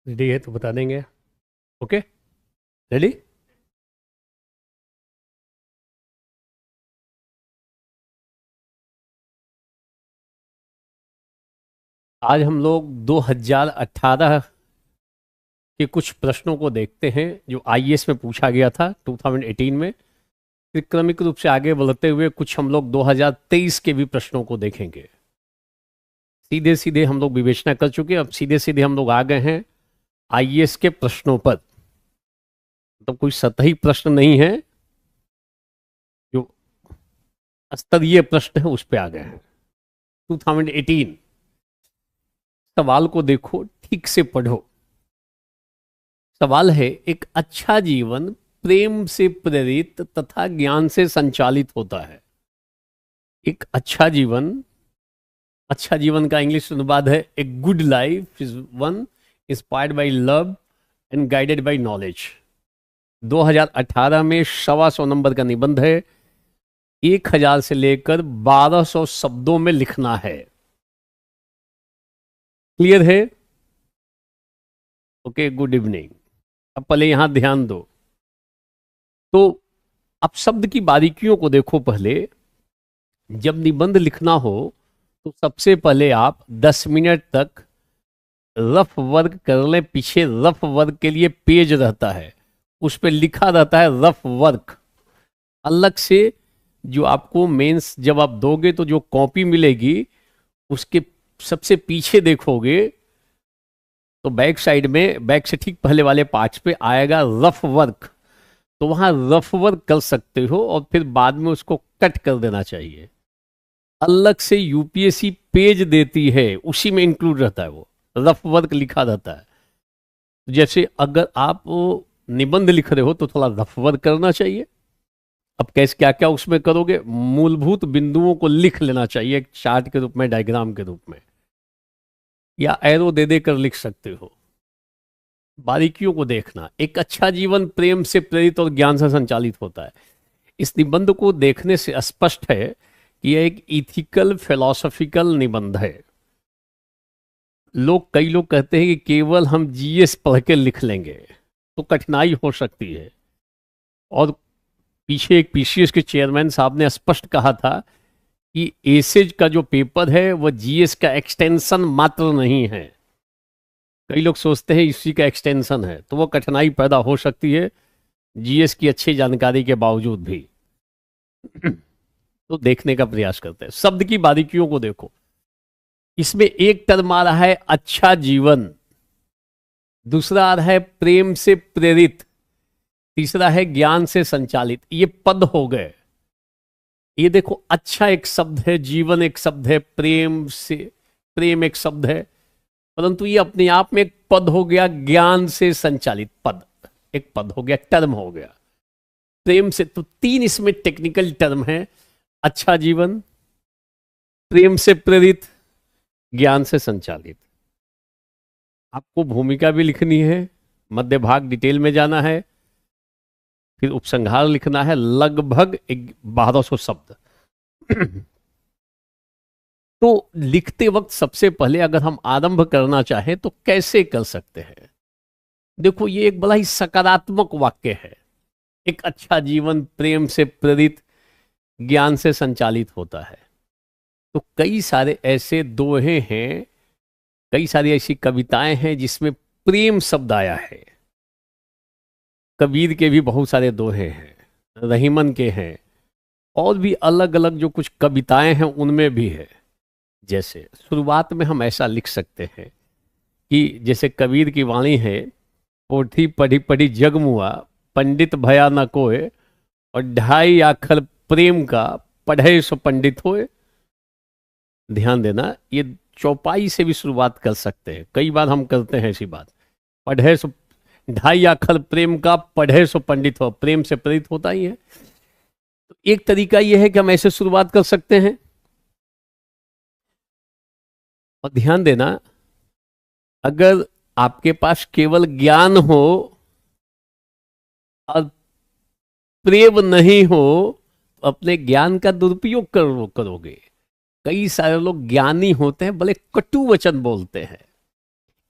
Ready है तो बता देंगे। Okay, ready. आज हम लोग 2018 के कुछ प्रश्नों को देखते हैं जो आईएएस में पूछा गया था 2018 में। फिर क्रमिक रूप से आगे बढ़ते हुए कुछ हम लोग 2023 के भी प्रश्नों को देखेंगे। सीधे सीधे हम लोग विवेचना कर चुके हैं, अब सीधे सीधे हम लोग आ गए हैं आईएएस के प्रश्नों पर। तो कोई सतही प्रश्न नहीं है, जो स्तरीय प्रश्न है उस पे आ गए हैं। 2018 सवाल को देखो, ठीक से पढ़ो। सवाल है, एक अच्छा जीवन प्रेम से प्रेरित तथा ज्ञान से संचालित होता है। एक अच्छा जीवन का इंग्लिश अनुवाद है a good life is one inspired by love and guided by knowledge. 2018 में 125 नंबर का निबंध है। 1000 से लेकर 1200 शब्दों में लिखना है। क्लियर है? Okay, good evening. अब पहले यहां ध्यान दो। तो अब शब्द की बारीकियों को देखो। पहले जब निबंध लिखना हो तो सबसे पहले आप 10 मिनट तक रफ वर्क कर लें। पीछे रफ वर्क के लिए पेज रहता है, उस पर लिखा रहता है रफ वर्क। अलग से जो आपको मेंस जब आप दोगे तो जो कॉपी मिलेगी उसके सबसे पीछे देखोगे तो बैक साइड में, बैक से ठीक पहले वाले पार्ट्स पे आएगा रफ वर्क। तो वहां रफ वर्क कर सकते हो और फिर बाद में उसको कट कर देना चाहिए। अलग से यूपीएससी पेज देती है, उसी में इंक्लूड रहता है, वो रफ वर्क लिखा रहता है। जैसे अगर आप निबंध लिख रहे हो तो थोड़ा रफ वर्क करना चाहिए। अब कैसे क्या क्या उसमें करोगे, मूलभूत बिंदुओं को लिख लेना चाहिए एक चार्ट के रूप में, डायग्राम के रूप में, या एरो दे देकर लिख सकते हो। बारीकियों को देखना। एक अच्छा जीवन प्रेम से प्रेरित और ज्ञान से संचालित होता है। इस निबंध को देखने से स्पष्ट है कि यह एक इथिकल फिलोसॉफिकल निबंध है। कई लोग कहते हैं कि केवल हम जीएस पढ़ के लिख लेंगे तो कठिनाई हो सकती है। और पीछे एक पीसीएस के चेयरमैन साहब ने स्पष्ट कहा था कि एसेज का जो पेपर है वह जीएस का एक्सटेंशन मात्र नहीं है। कई लोग सोचते हैं इसी का एक्सटेंशन है, तो वो कठिनाई पैदा हो सकती है जीएस की अच्छी जानकारी के बावजूद भी। तो देखने का प्रयास करते हैं। शब्द की बारीकियों को देखो। इसमें एक टर्म आ रहा है अच्छा जीवन, दूसरा आ रहा है प्रेम से प्रेरित, तीसरा है ज्ञान से संचालित। ये पद हो गए। ये देखो, अच्छा एक शब्द है, जीवन एक शब्द है, प्रेम एक शब्द है, परंतु ये अपने आप में एक पद हो गया। ज्ञान से संचालित पद एक पद हो गया, टर्म हो गया। प्रेम से, तो 3 इसमें टेक्निकल टर्म है। अच्छा जीवन, प्रेम से प्रेरित, ज्ञान से संचालित। आपको भूमिका भी लिखनी है, मध्य भाग डिटेल में जाना है, फिर उपसंहार लिखना है, लगभग 1200 शब्द। तो लिखते वक्त सबसे पहले अगर हम आरंभ करना चाहें तो कैसे कर सकते हैं? देखो, ये एक बड़ा ही सकारात्मक वाक्य है। एक अच्छा जीवन प्रेम से प्रेरित, ज्ञान से संचालित होता है। तो कई सारे ऐसे दोहे हैं, कई सारी ऐसी कविताएं हैं जिसमें प्रेम शब्द आया है। कबीर के भी बहुत सारे दोहे हैं, रहीमन के हैं, और भी अलग अलग जो कुछ कविताएं हैं उनमें भी है। जैसे शुरुआत में हम ऐसा लिख सकते हैं कि जैसे कबीर की वाणी है, पोथी पढ़ी पढ़ी जग मुआ, पंडित भया न कोय, और 2.5 आखर प्रेम का, पढ़े सो पंडित होए। ध्यान देना, ये चौपाई से भी शुरुआत कर सकते हैं। कई बार हम करते हैं ऐसी बात, पढ़े सो 2.5 आखर प्रेम का, पढ़े सो पंडित हो। प्रेम से प्रेरित होता ही है। तो एक तरीका यह है कि हम ऐसे शुरुआत कर सकते हैं। और ध्यान देना, अगर आपके पास केवल ज्ञान हो और प्रेम नहीं हो तो अपने ज्ञान का दुरुपयोग करोगे। कई सारे लोग ज्ञानी होते हैं, बड़े कटु वचन बोलते हैं।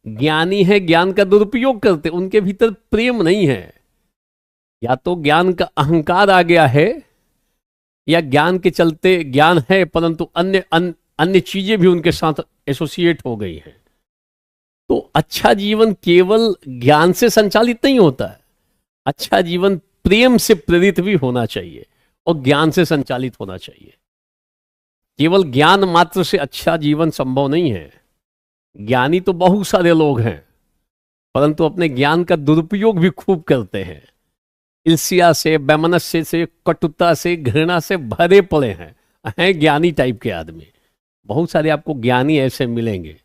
ज्ञानी है ज्ञान का दुरुपयोग करते, उनके भीतर प्रेम नहीं है। या तो ज्ञान का अहंकार आ गया है, या ज्ञान के चलते ज्ञान है परंतु अन्य चीजें भी उनके साथ एसोसिएट हो गई हैं। तो अच्छा जीवन केवल ज्ञान से संचालित नहीं होता है, अच्छा जीवन प्रेम से प्रेरित भी होना चाहिए और ज्ञान से संचालित होना चाहिए। केवल ज्ञान मात्र से अच्छा जीवन संभव नहीं है। ज्ञानी तो बहुत सारे लोग हैं, परंतु अपने ज्ञान का दुरुपयोग भी खूब करते हैं। ईर्ष्या से, वैमनस्य से, कटुता से, घृणा से भरे पड़े हैं ज्ञानी टाइप के आदमी। बहुत सारे आपको ज्ञानी ऐसे मिलेंगे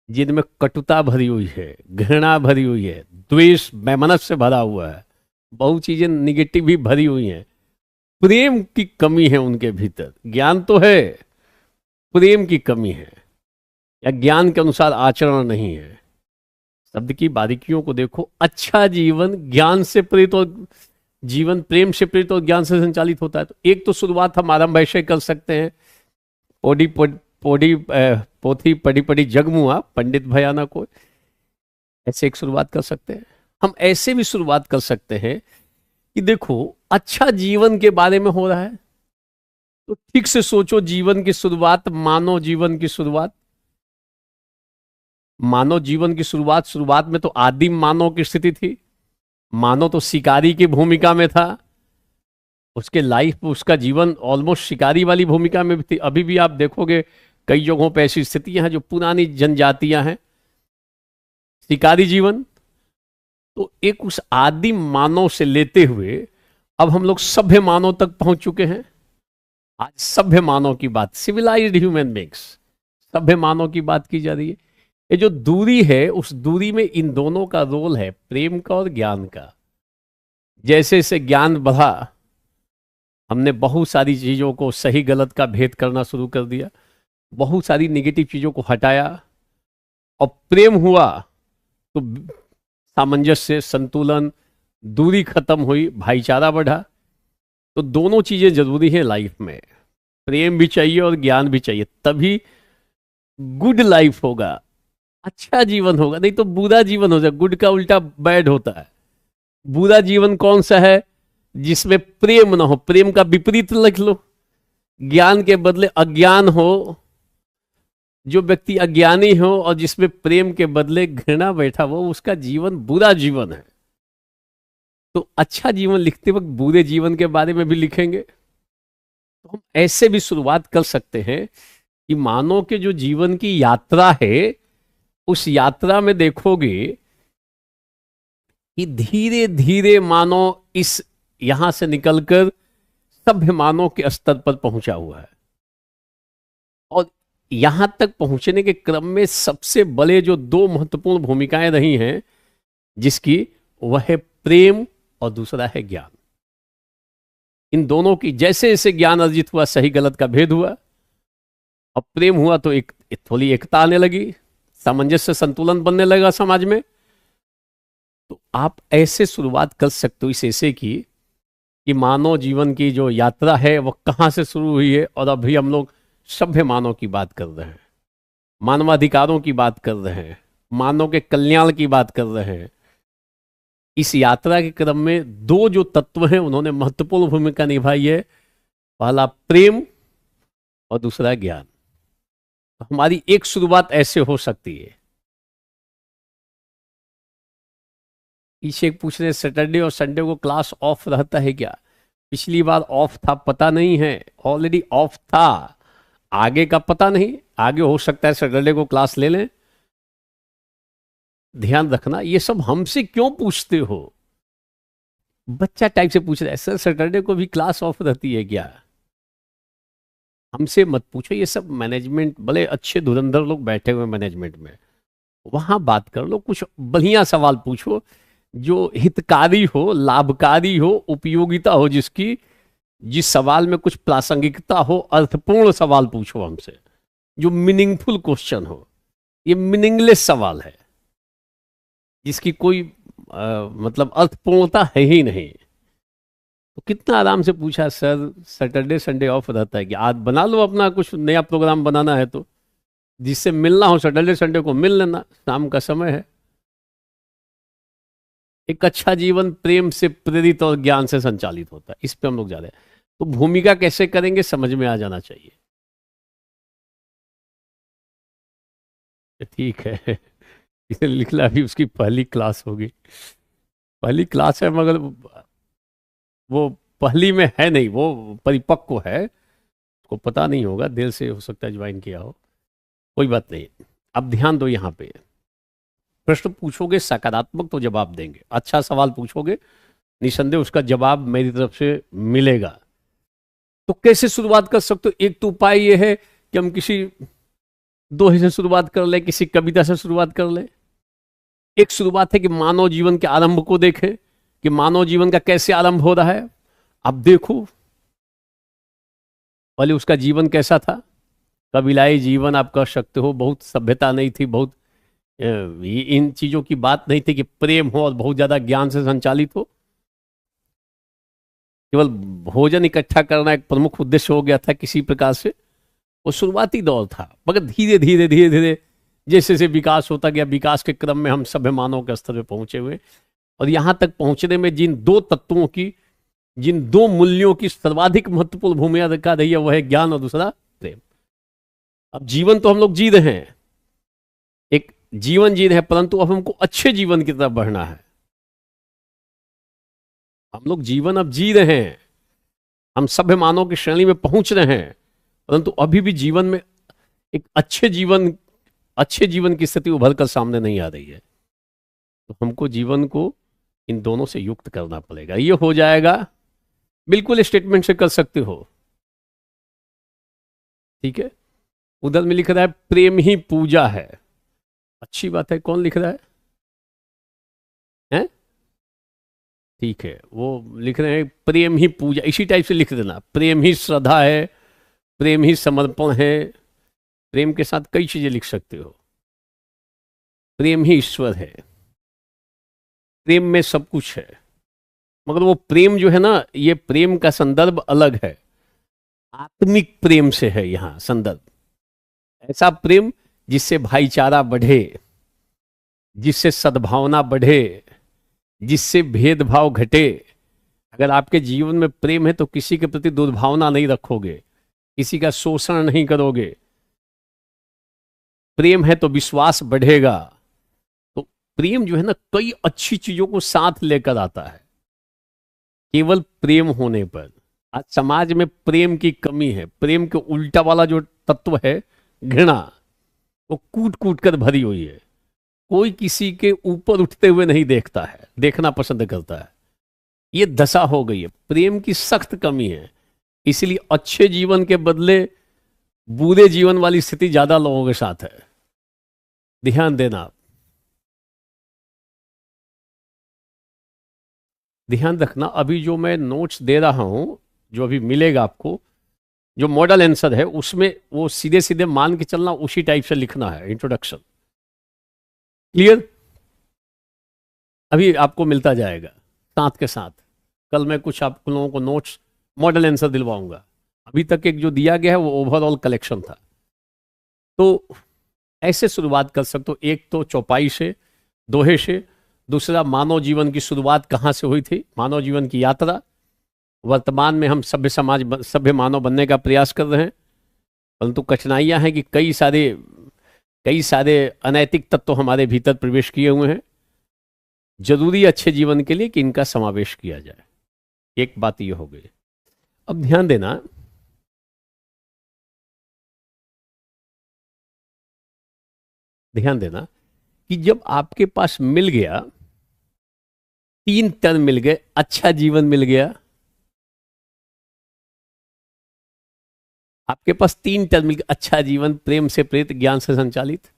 जिनमें कटुता भरी हुई है, घृणा भरी हुई है, द्वेष वैमनस्य भरा हुआ है, बहुत चीजें निगेटिव भी भरी हुई हैं। प्रेम की कमी है उनके भीतर। ज्ञान तो है, प्रेम की कमी है, या ज्ञान के अनुसार आचरण नहीं है। शब्द की बारीकियों को देखो। अच्छा जीवन ज्ञान से प्रेरित और जीवन प्रेम से प्रेरित और ज्ञान से संचालित होता है। तो एक तो शुरुआत हम आरंभ ऐसे कर सकते हैं, पोथी पढ़ी पढ़ी जगमुआ पंडित भयाना को, ऐसे एक शुरुआत कर सकते हैं। हम ऐसे भी शुरुआत कर सकते हैं कि देखो अच्छा जीवन के बारे में हो रहा है तो ठीक से सोचो। जीवन की शुरुआत, मानव जीवन की शुरुआत, मानव जीवन की शुरुआत में तो आदिम मानव की स्थिति थी। मानव तो शिकारी की भूमिका में था, उसके लाइफ, उसका जीवन ऑलमोस्ट शिकारी वाली भूमिका में भी थी। अभी भी आप देखोगे कई जगहों पर ऐसी स्थितियां हैं जो पुरानी जनजातियां हैं, शिकारी जीवन। तो एक उस आदिम मानव से लेते हुए अब हम लोग सभ्य मानव तक पहुंच चुके हैं। आज सभ्य मानव की बात, सिविलाइज्ड ह्यूमन बीइंग्स, सभ्य मानव की बात की जा रही है। ये जो दूरी है, उस दूरी में इन दोनों का रोल है, प्रेम का और ज्ञान का। जैसे जैसे ज्ञान बढ़ा, हमने बहुत सारी चीजों को सही गलत का भेद करना शुरू कर दिया, बहुत सारी नेगेटिव चीजों को हटाया, और प्रेम हुआ तो सामंजस्य, संतुलन, दूरी खत्म हुई, भाईचारा बढ़ा। तो दोनों चीजें जरूरी है लाइफ में, प्रेम भी चाहिए और ज्ञान भी चाहिए, तभी गुड लाइफ होगा, अच्छा जीवन होगा। नहीं तो बुरा जीवन हो जाए। गुड का उल्टा बैड होता है। बुरा जीवन कौन सा है? जिसमें प्रेम ना हो, प्रेम का विपरीत लिख लो, ज्ञान के बदले अज्ञान हो। जो व्यक्ति अज्ञानी हो और जिसमें प्रेम के बदले घृणा बैठा हो, उसका जीवन बुरा जीवन है। तो अच्छा जीवन लिखते वक्त बुरे जीवन के बारे में भी लिखेंगे। तो हम ऐसे भी शुरुआत कर सकते हैं कि मानव के जो जीवन की यात्रा है, उस यात्रा में देखोगे कि धीरे धीरे मानव इस यहां से निकलकर सभ्य मानव के स्तर पर पहुंचा हुआ है। और यहां तक पहुंचने के क्रम में सबसे बड़े जो दो महत्वपूर्ण भूमिकाएं रही हैं जिसकी, वह है प्रेम और दूसरा है ज्ञान। इन दोनों की जैसे जैसे ज्ञान अर्जित हुआ, सही गलत का भेद हुआ, और प्रेम हुआ तो एक थोड़ी एकता आने लगी, सामंजस्य संतुलन बनने लगा समाज में। तो आप ऐसे शुरुआत कर सकते हो इस ऐसे की कि मानव जीवन की जो यात्रा है वह कहां से शुरू हुई है, और अभी हम लोग सभ्य मानव की बात कर रहे हैं, मानवाधिकारों की बात कर रहे हैं, मानव के कल्याण की बात कर रहे हैं। इस यात्रा के क्रम में दो जो तत्व हैं उन्होंने महत्वपूर्ण भूमिका निभाई है, पहला प्रेम और दूसरा ज्ञान। हमारी एक शुरुआत ऐसे हो सकती है। पीछे पूछ रहे सैटरडे और संडे को क्लास ऑफ रहता है क्या? पिछली बार ऑफ था, पता नहीं है, ऑलरेडी ऑफ था, आगे का पता नहीं, आगे हो सकता है सैटरडे को क्लास ले लें। ध्यान रखना, ये सब हमसे क्यों पूछते हो? बच्चा टाइप से पूछ रहा है, सर सैटरडे को भी क्लास ऑफ रहती है क्या? हमसे मत पूछो ये सब। मैनेजमेंट, बड़े अच्छे धुरंधर लोग बैठे हुए मैनेजमेंट में, वहां बात कर लो। कुछ बढ़िया सवाल पूछो जो हितकारी हो, लाभकारी हो, उपयोगिता हो, जिसकी जिस सवाल में कुछ प्रासंगिकता हो, अर्थपूर्ण सवाल पूछो हमसे, जो मीनिंगफुल क्वेश्चन हो। ये मीनिंगलेस सवाल है जिसकी कोई मतलब अर्थपूर्णता है ही नहीं। तो कितना आराम से पूछा, सर सैटरडे संडे ऑफ रहता है कि आज बना लो अपना कुछ नया प्रोग्राम बनाना है तो जिससे मिलना हो सैटरडे संडे को मिल लेना, शाम का समय है। एक अच्छा जीवन प्रेम से प्रेरित और ज्ञान से संचालित होता है, इस पे हम लोग जा रहे हैं। तो भूमिका कैसे करेंगे समझ में आ जाना चाहिए। ठीक है। इसे लिखना अभी उसकी पहली क्लास होगी, पहली क्लास है, मगर वो पहली में है नहीं, वो परिपक्व है, उसको पता नहीं होगा, देर से हो सकता है ज्वाइन किया हो, कोई बात नहीं। अब ध्यान दो, यहाँ पे प्रश्न पूछोगे सकारात्मक तो जवाब देंगे, अच्छा सवाल पूछोगे निसंदेह उसका जवाब मेरी तरफ से मिलेगा। तो कैसे शुरुआत कर सकते हो? एक तो उपाय ये है कि हम किसी दोहे से शुरुआत कर ले, किसी कविता से शुरुआत कर ले। एक शुरुआत है कि मानव जीवन के आरंभ को देखें कि मानव जीवन का कैसे आरंभ हो रहा है। अब देखो पहले उसका जीवन कैसा था, कबीलाई जीवन आप कह सकते हो, बहुत सभ्यता नहीं थी, बहुत इन चीजों की बात नहीं थी कि प्रेम हो और बहुत ज्यादा ज्ञान से संचालित हो। केवल भोजन इकट्ठा करना एक प्रमुख उद्देश्य हो गया था किसी प्रकार से, वो शुरुआती दौर था। मगर धीरे धीरे धीरे धीरे जैसे जैसे विकास होता गया, विकास के क्रम में हम सभ्य मानव के स्तर पे पहुंचे हुए, और यहां तक पहुंचने में जिन दो तत्वों की, जिन दो मूल्यों की सर्वाधिक महत्वपूर्ण भूमिका रही है, वह है ज्ञान और दूसरा प्रेम। अब जीवन तो हम लोग जी रहे हैं, एक जीवन जी रहे हैं, परंतु अब हमको अच्छे जीवन की तरफ बढ़ना है। हम लोग जीवन अब जी रहे हैं, हम सभ्य मानव की श्रेणी में पहुंच रहे हैं, परंतु अभी भी जीवन में एक अच्छे जीवन की स्थिति उभर कर सामने नहीं आ रही है। तो हमको जीवन को इन दोनों से युक्त करना पड़ेगा। ये हो जाएगा, बिल्कुल स्टेटमेंट से कर सकते हो, ठीक है। उधर में लिख रहा है प्रेम ही पूजा है, अच्छी बात है। कौन लिख रहा है? हैं? ठीक है, वो लिख रहे हैं प्रेम ही पूजा, इसी टाइप से लिख देना, प्रेम ही श्रद्धा है, प्रेम ही समर्पण है। प्रेम के साथ कई चीजें लिख सकते हो। प्रेम ही ईश्वर है, प्रेम में सब कुछ है। मगर वो प्रेम जो है ना, ये प्रेम का संदर्भ अलग है, आत्मिक प्रेम से है यहां संदर्भ। ऐसा प्रेम जिससे भाईचारा बढ़े, जिससे सद्भावना बढ़े, जिससे भेदभाव घटे। अगर आपके जीवन में प्रेम है तो किसी के प्रति दुर्भावना नहीं रखोगे, किसी का शोषण नहीं करोगे। प्रेम है तो विश्वास बढ़ेगा। तो प्रेम जो है ना, कई अच्छी चीजों को साथ लेकर आता है। केवल प्रेम होने पर, आज समाज में प्रेम की कमी है। प्रेम के उल्टा वाला जो तत्व है घृणा, वो कूट कूट कर भरी हुई है। कोई किसी के ऊपर उठते हुए नहीं देखता है, देखना पसंद करता है। ये दशा हो गई है, प्रेम की सख्त कमी है। इसलिए अच्छे जीवन के बदले बुरे जीवन वाली स्थिति ज्यादा लोगों के साथ है। ध्यान देना आप, ध्यान रखना। अभी जो मैं नोट्स दे रहा हूं, जो अभी मिलेगा आपको, जो मॉडल आंसर है उसमें वो सीधे सीधे मान के चलना, उसी टाइप से लिखना है इंट्रोडक्शन। क्लियर? अभी आपको मिलता जाएगा साथ के साथ। कल मैं कुछ आप लोगों को नोट्स मॉडल आंसर दिलवाऊंगा। अभी तक एक जो दिया गया है वो ओवरऑल कलेक्शन था। तो ऐसे शुरुआत कर सकते हो, एक तो चौपाई से, दोहे से, दूसरा मानव जीवन की शुरुआत कहाँ से हुई थी, मानव जीवन की यात्रा। वर्तमान में हम सभ्य समाज, सभ्य मानव बनने का प्रयास कर रहे हैं, परंतु कठिनाइयां हैं कि कई सारे अनैतिक तत्व हमारे भीतर प्रवेश किए हुए हैं। जरूरी अच्छे जीवन के लिए कि इनका समावेश किया जाए। एक बात ये हो गई। अब ध्यान देना, ध्यान देना कि जब आपके पास मिल गया, तीन टर्म मिल गए, अच्छा जीवन मिल गया, आपके पास तीन टर्म मिल गए, अच्छा जीवन, प्रेम से प्रेरित, ज्ञान से संचालित।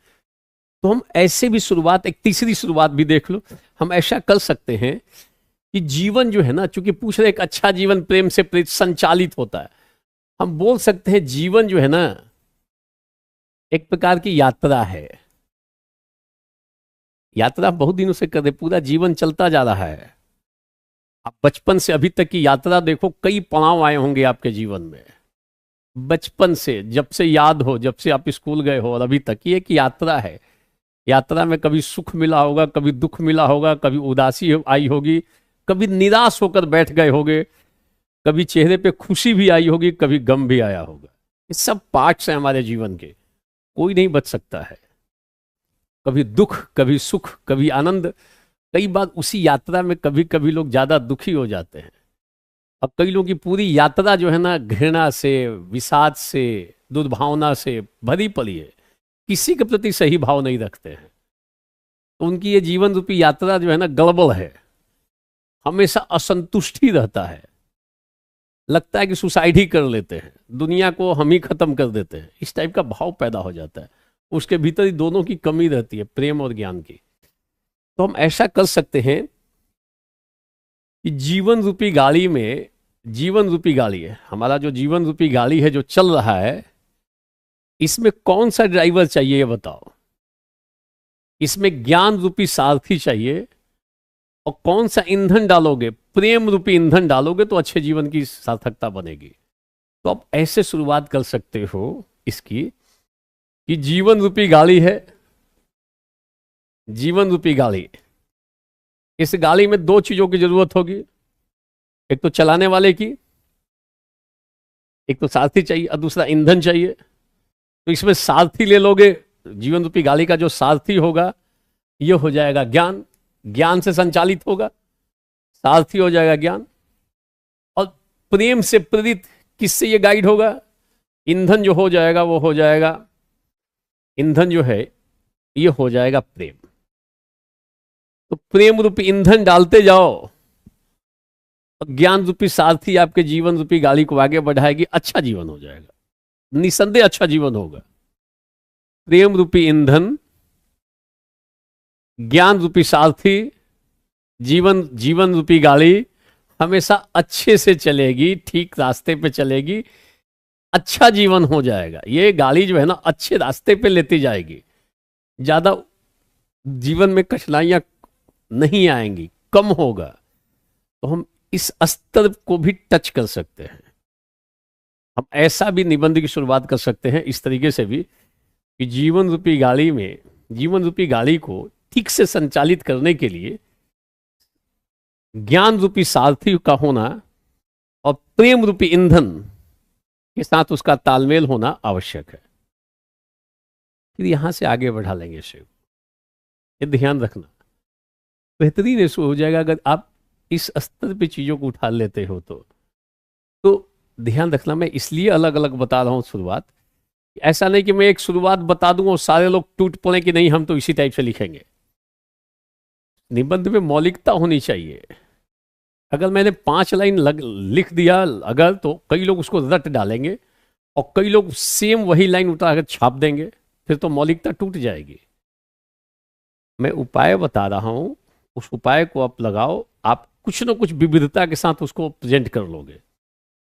तो हम ऐसे भी शुरुआत, एक तीसरी शुरुआत भी देख लो। हम ऐसा कर सकते हैं कि जीवन जो है ना, चूंकि पूछ रहे एक अच्छा जीवन प्रेम से प्रेरित संचालित होता है, हम बोल सकते हैं जीवन जो है ना एक प्रकार की यात्रा है। यात्रा बहुत दिनों से कर रहे, पूरा जीवन चलता जा रहा है। आप बचपन से अभी तक की यात्रा देखो, कई पड़ाव आए होंगे आपके जीवन में। बचपन से, जब से याद हो, जब से आप स्कूल गए हो और अभी तक, ये एक यात्रा है। यात्रा में कभी सुख मिला होगा, कभी दुख मिला होगा, कभी उदासी आई होगी, कभी निराश होकर बैठ गए होगे, कभी चेहरे पे खुशी भी आई होगी, कभी गम भी आया होगा। ये सब पार्ट्स हैं हमारे जीवन के, कोई नहीं बच सकता है। कभी दुख, कभी सुख, कभी आनंद। कई बार उसी यात्रा में कभी कभी लोग ज्यादा दुखी हो जाते हैं। अब कई लोगों की पूरी यात्रा जो है ना, घृणा से, विषाद से, दुर्भावना से भरी पड़ी है, किसी के प्रति सही भाव नहीं रखते हैं। तो उनकी ये जीवन रूपी यात्रा जो है ना, गड़बड़ है। हमेशा असंतुष्टि रहता है, लगता है कि सुसाइड ही कर लेते हैं, दुनिया को हम ही खत्म कर देते हैं, इस टाइप का भाव पैदा हो जाता है। उसके भीतर ही दोनों की कमी रहती है, प्रेम और ज्ञान की। तो हम ऐसा कर सकते हैं कि जीवन रूपी गाड़ी में, जीवन रूपी गाड़ी है हमारा, जो जीवन रूपी गाड़ी है जो चल रहा है, इसमें कौन सा ड्राइवर चाहिए ये बताओ। इसमें ज्ञान रूपी सारथी चाहिए, और कौन सा ईंधन डालोगे, प्रेम रूपी ईंधन डालोगे तो अच्छे जीवन की सार्थकता बनेगी। तो आप ऐसे शुरुआत कर सकते हो इसकी, कि जीवन रूपी गाड़ी है, जीवन रूपी गाड़ी। इस गाड़ी में दो चीजों की जरूरत होगी, एक तो चलाने वाले की, एक तो सारथी चाहिए, और दूसरा ईंधन चाहिए। तो इसमें सारथी ले लोगे, जीवन रूपी गाड़ी का जो सारथी होगा ये हो जाएगा ज्ञान, ज्ञान से संचालित होगा, सारथी हो जाएगा ज्ञान। और प्रेम से प्रेरित किससे ये गाइड होगा, ईंधन जो हो जाएगा वो हो जाएगा, ईंधन जो है ये हो जाएगा प्रेम। तो प्रेम रूपी ईंधन डालते जाओ, और ज्ञान रूपी सारथी आपके जीवन रूपी गाड़ी को आगे बढ़ाएगी, अच्छा जीवन हो जाएगा, निसंदेह अच्छा जीवन होगा। प्रेम रूपी ईंधन, ज्ञान रूपी सारथी, जीवन रूपी गाड़ी हमेशा अच्छे से चलेगी, ठीक रास्ते पे चलेगी, अच्छा जीवन हो जाएगा। ये गाड़ी जो है ना, अच्छे रास्ते पे लेती जाएगी, ज्यादा जीवन में कठिनाइयां नहीं आएंगी, कम होगा। तो हम इस स्तर को भी टच कर सकते हैं। हम ऐसा भी निबंध की शुरुआत कर सकते हैं इस तरीके से भी, कि जीवन रूपी गाड़ी में, जीवन रूपी गाड़ी को ठीक से संचालित करने के लिए ज्ञान रूपी सारथी का होना और प्रेम रूपी ईंधन के साथ उसका तालमेल होना आवश्यक है। फिर यहां से आगे बढ़ा लेंगे शिव, ये ध्यान रखना। बेहतरीन ऐसा हो जाएगा अगर आप इस स्तर पे चीजों को उठा लेते हो। तो ध्यान रखना, मैं इसलिए अलग अलग बता रहा हूं शुरुआत। ऐसा नहीं कि मैं एक शुरुआत बता दूंगा और सारे लोग टूट पड़े कि नहीं हम तो इसी टाइप से लिखेंगे। निबंध में मौलिकता होनी चाहिए। अगर मैंने 5 लाइन लिख दिया अगर, तो कई लोग उसको रट डालेंगे और कई लोग सेम वही लाइन उतार कर छाप देंगे, फिर तो मौलिकता टूट जाएगी। मैं उपाय बता रहा हूं, उस उपाय को आप लगाओ, आप कुछ ना कुछ विविधता के साथ उसको प्रेजेंट कर लोगे।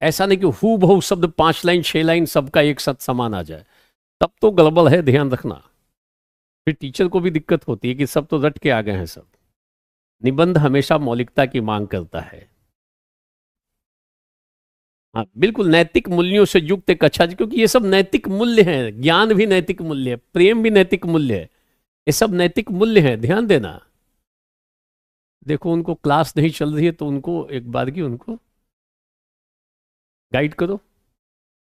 ऐसा नहीं कि हू बहु शब्द 5 लाइन 6 लाइन सबका एक साथ समान आ जाए, तब तो गड़बड़ है, ध्यान रखना। फिर टीचर को भी दिक्कत होती है कि सब तो रट के आ गए हैं सब। निबंध हमेशा मौलिकता की मांग करता है। हाँ बिल्कुल, नैतिक मूल्यों से युक्त एक अच्छा, क्योंकि ये सब नैतिक मूल्य हैं, ज्ञान भी नैतिक मूल्य है, प्रेम भी नैतिक मूल्य है, ये सब नैतिक मूल्य हैं, ध्यान देना। देखो उनको क्लास नहीं चल रही है तो उनको एक बार की उनको गाइड करो,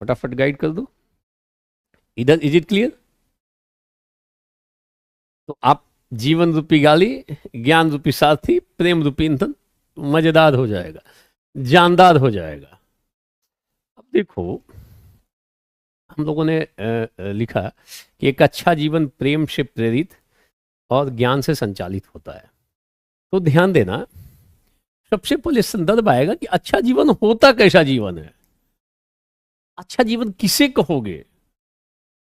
फटाफट गाइड कर दो। इधर इज इट क्लियर? तो आप जीवन रूपी गाड़ी, ज्ञान रूपी सारथी, प्रेम रूपी ईंधन, मजेदार हो जाएगा, जानदार हो जाएगा। अब देखो हम लोगों ने लिखा कि एक अच्छा जीवन प्रेम से प्रेरित और ज्ञान से संचालित होता है। तो ध्यान देना, सबसे पहले संदर्भ आएगा कि अच्छा जीवन होता कैसा जीवन है, अच्छा जीवन किसे कहोगे।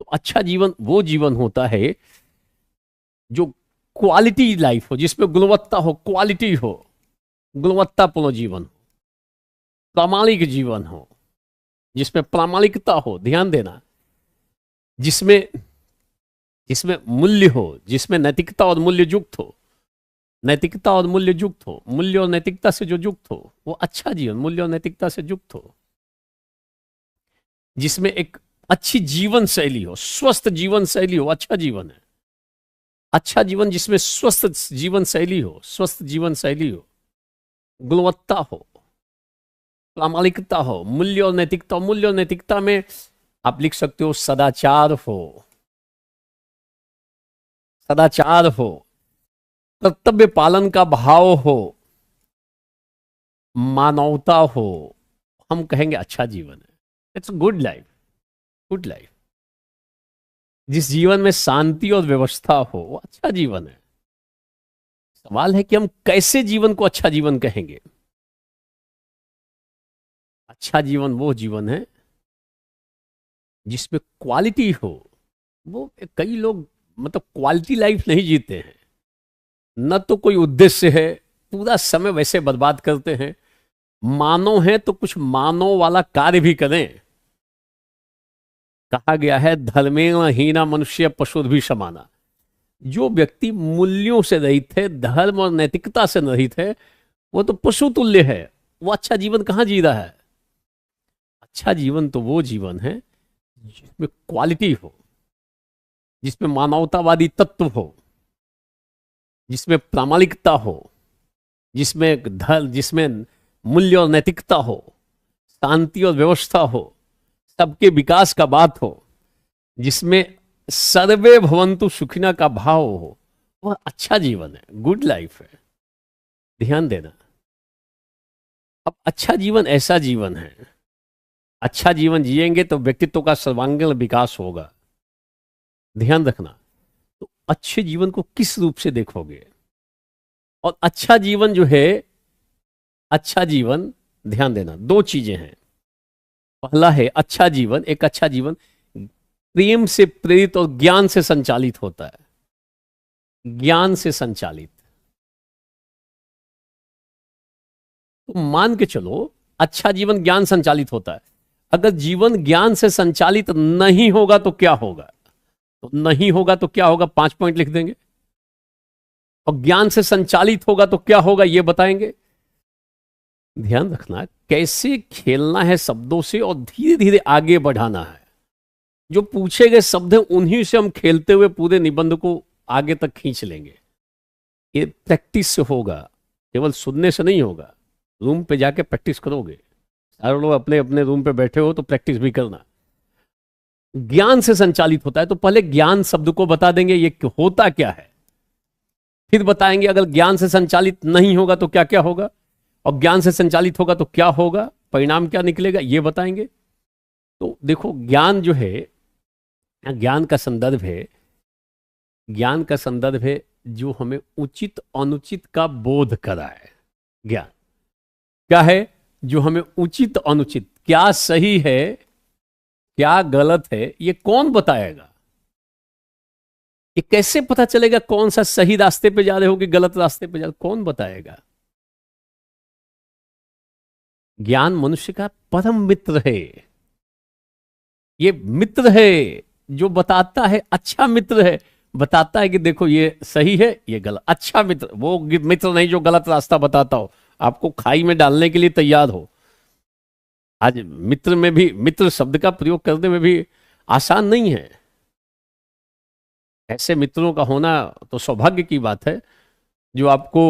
तो अच्छा जीवन वो जीवन होता है जो क्वालिटी लाइफ हो, जिसमें गुणवत्ता हो, क्वालिटी हो, गुणवत्तापूर्ण जीवन हो, प्रामाणिक जीवन हो, जिसमें प्रामाणिकता हो, ध्यान देना, जिसमें जिसमें मूल्य हो, जिसमें नैतिकता और मूल्य युक्त हो, नैतिकता और मूल्य युक्त हो, मूल्य और नैतिकता से जो युक्त हो वो अच्छा जीवन, मूल्य और नैतिकता से युक्त हो। जिसमें एक अच्छी जीवन शैली हो, स्वस्थ जीवन शैली हो, अच्छा जीवन है। अच्छा जीवन जिसमें स्वस्थ जीवन शैली हो, स्वस्थ जीवन शैली हो, गुणवत्ता हो, प्रामाणिकता हो, मूल्य और नैतिकता। मूल्य और नैतिकता में आप लिख सकते हो सदाचार हो, सदाचार हो, कर्तव्य पालन का भाव हो, मानवता हो। हम कहेंगे अच्छा जीवन है, it's good life, good life. जिस जीवन में शांति और व्यवस्था हो वो अच्छा जीवन है। सवाल है कि हम कैसे जीवन को अच्छा जीवन कहेंगे। अच्छा जीवन वो जीवन है जिसमें क्वालिटी हो। वो कई लोग मतलब क्वालिटी लाइफ नहीं जीते हैं, न तो कोई उद्देश्य है, पूरा समय वैसे बर्बाद करते हैं। मानव है तो कुछ मानव वाला कार्य भी करें। कहा गया है धर्मेण हीना मनुष्य पशु भी समाना। जो व्यक्ति मूल्यों से रहित है, धर्म और नैतिकता से रहित है, वो तो पशु तुल्य है। वो अच्छा जीवन कहां जी रहा है। अच्छा जीवन तो वो जीवन है जिसमें क्वालिटी हो, जिसमें मानवतावादी तत्व हो, जिसमें प्रामाणिकता हो, जिसमें धर्म, जिसमें मूल्य और नैतिकता हो, शांति और व्यवस्था हो, सबके विकास का बात हो, जिसमें सर्वे भवंतु सुखिना का भाव हो। वह अच्छा जीवन है, गुड लाइफ है। ध्यान देना। अब अच्छा जीवन ऐसा जीवन है, अच्छा जीवन जिएंगे तो व्यक्तित्व का सर्वांगीण विकास होगा। ध्यान रखना। तो अच्छे जीवन को किस रूप से देखोगे। और अच्छा जीवन जो है, अच्छा जीवन, ध्यान देना, दो चीजें हैं। पहला है अच्छा जीवन, एक अच्छा जीवन प्रेम से प्रेरित और ज्ञान से संचालित होता है। ज्ञान से संचालित। तो मान के चलो अच्छा जीवन ज्ञान संचालित होता है। अगर जीवन ज्ञान से संचालित नहीं होगा तो क्या होगा। तो नहीं होगा तो क्या होगा, 5 पॉइंट लिख देंगे। और ज्ञान से संचालित होगा तो क्या होगा, यह बताएंगे। ध्यान रखना कैसे खेलना है शब्दों से और धीरे धीरे आगे बढ़ाना है। जो पूछे गए शब्द हैं उन्हीं से हम खेलते हुए पूरे निबंध को आगे तक खींच लेंगे। ये प्रैक्टिस से होगा, केवल सुनने से नहीं होगा। रूम पे जाके प्रैक्टिस करोगे। सारे लोग अपने अपने रूम पे बैठे हो तो प्रैक्टिस भी करना। ज्ञान से संचालित होता है तो पहले ज्ञान शब्द को बता देंगे ये होता क्या है, फिर बताएंगे अगर ज्ञान से संचालित नहीं होगा तो क्या क्या होगा, और ज्ञान से संचालित होगा तो क्या होगा, परिणाम क्या निकलेगा, ये बताएंगे। तो देखो ज्ञान जो है, ज्ञान का संदर्भ है, ज्ञान का संदर्भ है जो हमें उचित अनुचित का बोध कराए। ज्ञान क्या है, जो हमें उचित अनुचित, क्या सही है क्या गलत है, ये कौन बताएगा। ये कैसे पता चलेगा कौन सा सही रास्ते पे जा रहे हो कि गलत रास्ते पे जा रहे हो, कौन बताएगा। ज्ञान मनुष्य का परम मित्र है। ये मित्र है जो बताता है, अच्छा मित्र है, बताता है कि देखो ये सही है ये गलत। अच्छा मित्र, वो मित्र नहीं जो गलत रास्ता बताता हो, आपको खाई में डालने के लिए तैयार हो। आज मित्र में भी, मित्र शब्द का प्रयोग करने में भी आसान नहीं है। ऐसे मित्रों का होना तो सौभाग्य की बात है जो आपको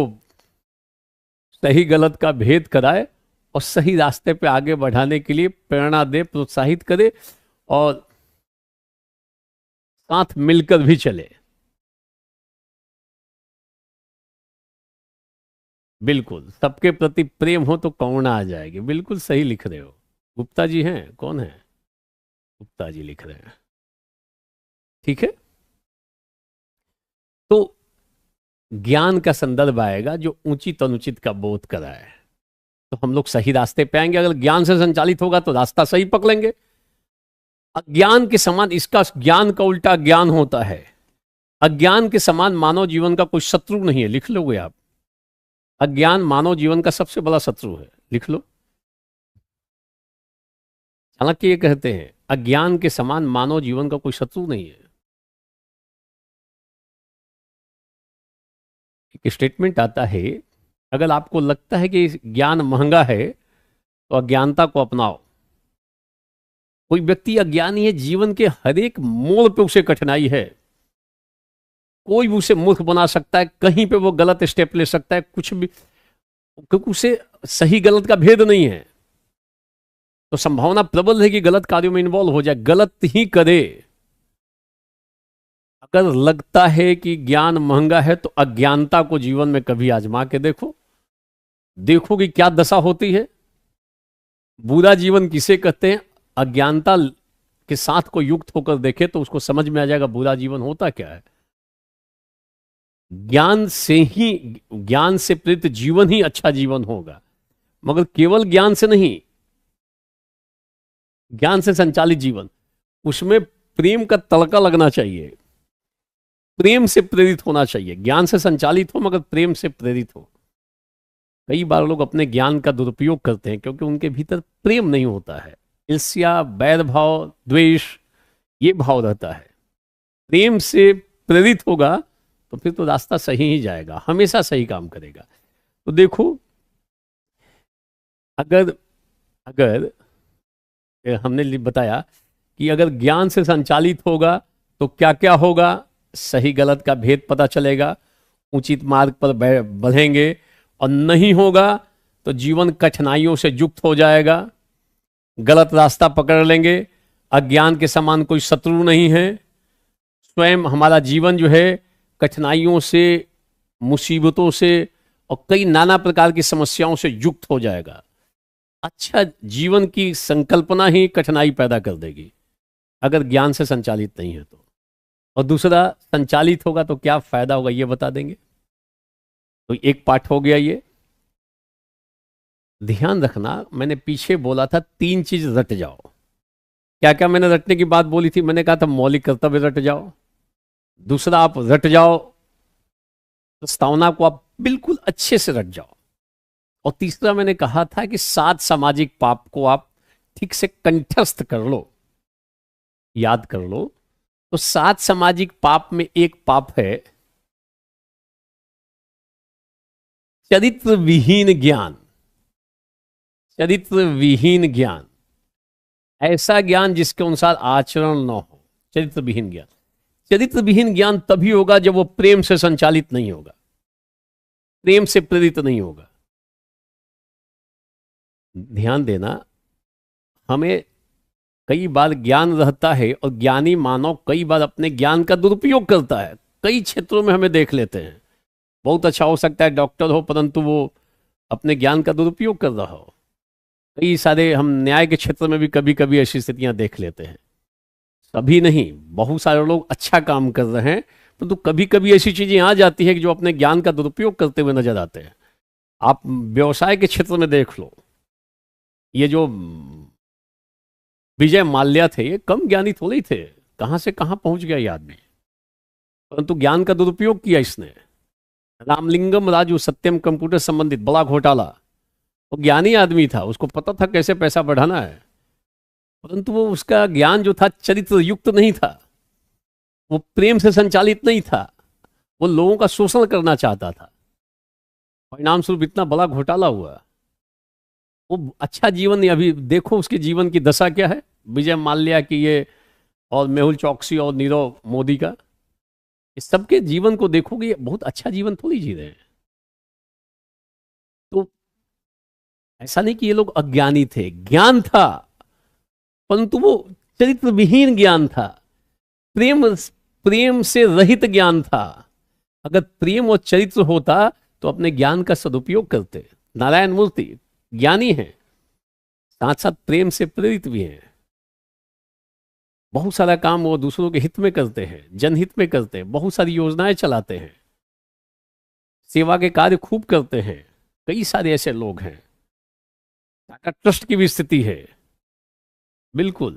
सही गलत का भेद कराए और सही रास्ते पे आगे बढ़ाने के लिए प्रेरणा दे, प्रोत्साहित करे और साथ मिलकर भी चले। बिल्कुल, सबके प्रति प्रेम हो तो करुणा आ जाएगी। बिल्कुल सही लिख रहे हो। गुप्ता जी हैं, कौन है, गुप्ता जी लिख रहे हैं, ठीक है। तो ज्ञान का संदर्भ आएगा जो उचित अनुचित का बोध कराए, तो हम लोग सही रास्ते पे आएंगे। अगर ज्ञान से संचालित होगा तो रास्ता सही पकड़ेंगे। अज्ञान के समान, इसका ज्ञान का उल्टा ज्ञान होता है। अज्ञान के समान मानव जीवन का कोई शत्रु नहीं है, लिख लोगे आप। अज्ञान मानव जीवन का सबसे बड़ा शत्रु है, लिख लो। हालांकि ये कहते हैं अज्ञान के समान मानव जीवन का कोई शत्रु नहीं है। एक स्टेटमेंट आता है, अगर आपको लगता है कि ज्ञान महंगा है तो अज्ञानता को अपनाओ। कोई व्यक्ति अज्ञानी है, जीवन के हर एक मोड़ पे उसे कठिनाई है, कोई भी उसे मूर्ख बना सकता है, कहीं पे वो गलत स्टेप ले सकता है, कुछ भी, क्योंकि उसे सही गलत का भेद नहीं है। तो संभावना प्रबल है कि गलत कार्यों में इन्वॉल्व हो जाए, गलत ही करे। अगर लगता है कि ज्ञान महंगा है तो अज्ञानता को जीवन में कभी आजमा के देखो, देखो कि क्या दशा होती है। बुरा जीवन किसे कहते हैं? अज्ञानता के साथ को युक्त होकर देखे तो उसको समझ में आ जाएगा बुरा जीवन होता क्या है। ज्ञान से प्रेरित जीवन ही अच्छा जीवन होगा, मगर केवल ज्ञान से नहीं, ज्ञान से संचालित जीवन, उसमें प्रेम का तड़का लगना चाहिए, प्रेम से प्रेरित होना चाहिए। ज्ञान से संचालित हो मगर प्रेम से प्रेरित हो। कई बार लोग अपने ज्ञान का दुरुपयोग करते हैं क्योंकि उनके भीतर प्रेम नहीं होता है, ईर्ष्या, बैर भाव, द्वेष, ये भाव रहता है। प्रेम से प्रेरित होगा तो फिर तो रास्ता सही ही जाएगा, हमेशा सही काम करेगा। तो देखो, अगर हमने बताया कि अगर ज्ञान से संचालित होगा तो क्या क्या होगा, सही गलत का भेद पता चलेगा, उचित मार्ग पर बढ़ेंगे, और नहीं होगा तो जीवन कठिनाइयों से युक्त हो जाएगा, गलत रास्ता पकड़ लेंगे। अज्ञान के समान कोई शत्रु नहीं है, स्वयं हमारा जीवन जो है कठिनाइयों से, मुसीबतों से और कई नाना प्रकार की समस्याओं से युक्त हो जाएगा। अच्छा जीवन की संकल्पना ही कठिनाई पैदा कर देगी अगर ज्ञान से संचालित नहीं है तो। और दूसरा, संचालित होगा तो क्या फायदा होगा ये बता देंगे। तो एक पाठ हो गया ये। ध्यान रखना, मैंने पीछे बोला था 3 चीज रट जाओ। क्या क्या मैंने रटने की बात बोली थी? मैंने कहा था मौलिक कर्तव्य रट जाओ, दूसरा आप रट जाओ प्रस्तावना को, आप बिल्कुल अच्छे से रट जाओ, और तीसरा मैंने कहा था कि 7 सामाजिक पाप को आप ठीक से कंठस्थ कर लो, याद कर लो। तो 7 सामाजिक पाप में एक पाप है चरित्र विहीन ज्ञान। चरित्र विहीन ज्ञान, ऐसा ज्ञान जिसके अनुसार आचरण न हो, चरित्र विहीन ज्ञान। चरित्र विहीन ज्ञान तभी होगा जब वो प्रेम से संचालित नहीं होगा, प्रेम से प्रेरित नहीं होगा। ध्यान देना, हमें कई बार ज्ञान रहता है और ज्ञानी मानव कई बार अपने ज्ञान का दुरुपयोग करता है। कई क्षेत्रों में हमें देख लेते हैं, बहुत अच्छा हो सकता है डॉक्टर हो, परंतु वो अपने ज्ञान का दुरुपयोग कर रहा हो। कई सारे, हम न्याय के क्षेत्र में भी कभी कभी ऐसी स्थितियां देख लेते हैं। सभी नहीं, बहुत सारे लोग अच्छा काम कर रहे हैं, परंतु कभी कभी ऐसी चीजें आ जाती है कि जो अपने ज्ञान का दुरुपयोग करते हुए नजर आते हैं। आप व्यवसाय के क्षेत्र में देख लो, ये जो विजय माल्या थे, ये कम ज्ञानी थोड़े ही थे, कहां से कहां पहुंच गया ये आदमी, परंतु ज्ञान का दुरुपयोग किया इसने। रामलिंगम राजू, सत्यम कंप्यूटर संबंधित बड़ा घोटाला, वो ज्ञानी आदमी था, उसको पता था कैसे पैसा बढ़ाना है, परंतु वो, उसका ज्ञान जो था चरित्र युक्त नहीं था, वो प्रेम से संचालित नहीं था, वो लोगों का शोषण करना चाहता था। परिणाम स्वरूप इतना बड़ा घोटाला हुआ। वो अच्छा जीवन नहीं, अभी देखो उसके जीवन की दशा क्या है, विजय माल्या की ये, और मेहुल चौकसी और नीरव मोदी का, इस सबके जीवन को देखोगे, ये बहुत अच्छा जीवन थोड़ी जी रहे हैं। तो ऐसा नहीं कि ये लोग अज्ञानी थे, ज्ञान था, परंतु वो चरित्र विहीन ज्ञान था, प्रेम से रहित ज्ञान था। अगर प्रेम और चरित्र होता तो अपने ज्ञान का सदुपयोग करते। नारायण मूर्ति ज्ञानी हैं, साथ साथ प्रेम से प्रेरित भी हैं, बहुत सारा काम वो दूसरों के हित में करते हैं, जनहित में करते हैं, बहुत सारी योजनाएं चलाते हैं, सेवा के कार्य खूब करते हैं। कई सारे ऐसे लोग हैं। टाटा ट्रस्ट की भी स्थिति है, बिल्कुल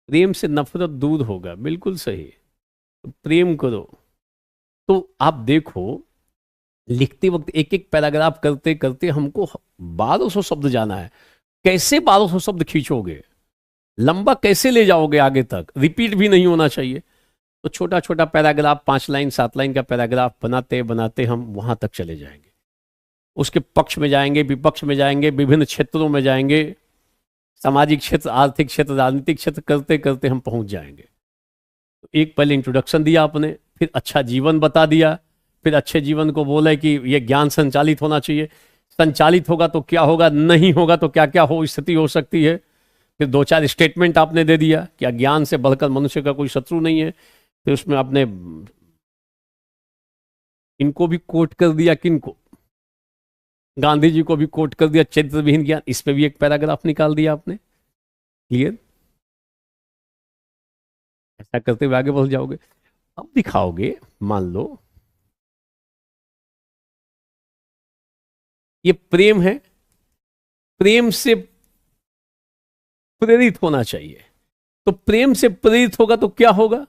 प्रेम से नफरत दूर होगा, बिल्कुल सही, तो प्रेम करो। तो आप देखो, लिखते वक्त एक एक पैराग्राफ करते करते हमको 1200 शब्द जाना है। कैसे 1200 शब्द खींचोगे, लंबा कैसे ले जाओगे आगे तक, रिपीट भी नहीं होना चाहिए। तो छोटा छोटा पैराग्राफ, 5 लाइन 7 लाइन का पैराग्राफ बनाते बनाते हम वहां तक चले जाएंगे। उसके पक्ष में जाएंगे, विपक्ष में जाएंगे, विभिन्न क्षेत्रों में जाएंगे, सामाजिक क्षेत्र, आर्थिक क्षेत्र, राजनीतिक क्षेत्र करते करते हम पहुंच जाएंगे। तो एक पहले इंट्रोडक्शन दिया आपने, फिर अच्छा जीवन बता दिया, फिर अच्छे जीवन को बोले कि ये ज्ञान संचालित होना चाहिए। संचालित होगा तो क्या होगा, नहीं होगा तो क्या क्या हो स्थिति हो सकती है। फिर दो चार स्टेटमेंट आपने दे दिया कि अज्ञान से बढ़कर मनुष्य का कोई शत्रु नहीं है। फिर उसमें आपने इनको भी कोट कर दिया, किनको, गांधी जी को भी कोट कर दिया, चरित्र विहीन ज्ञान, इस पे भी एक पैराग्राफ निकाल दिया आपने। क्लियर? ऐसा करते हुए आगे बढ़ जाओगे। अब दिखाओगे, मान लो ये प्रेम है, प्रेम से प्रेरित होना चाहिए, तो प्रेम से प्रेरित होगा तो क्या होगा,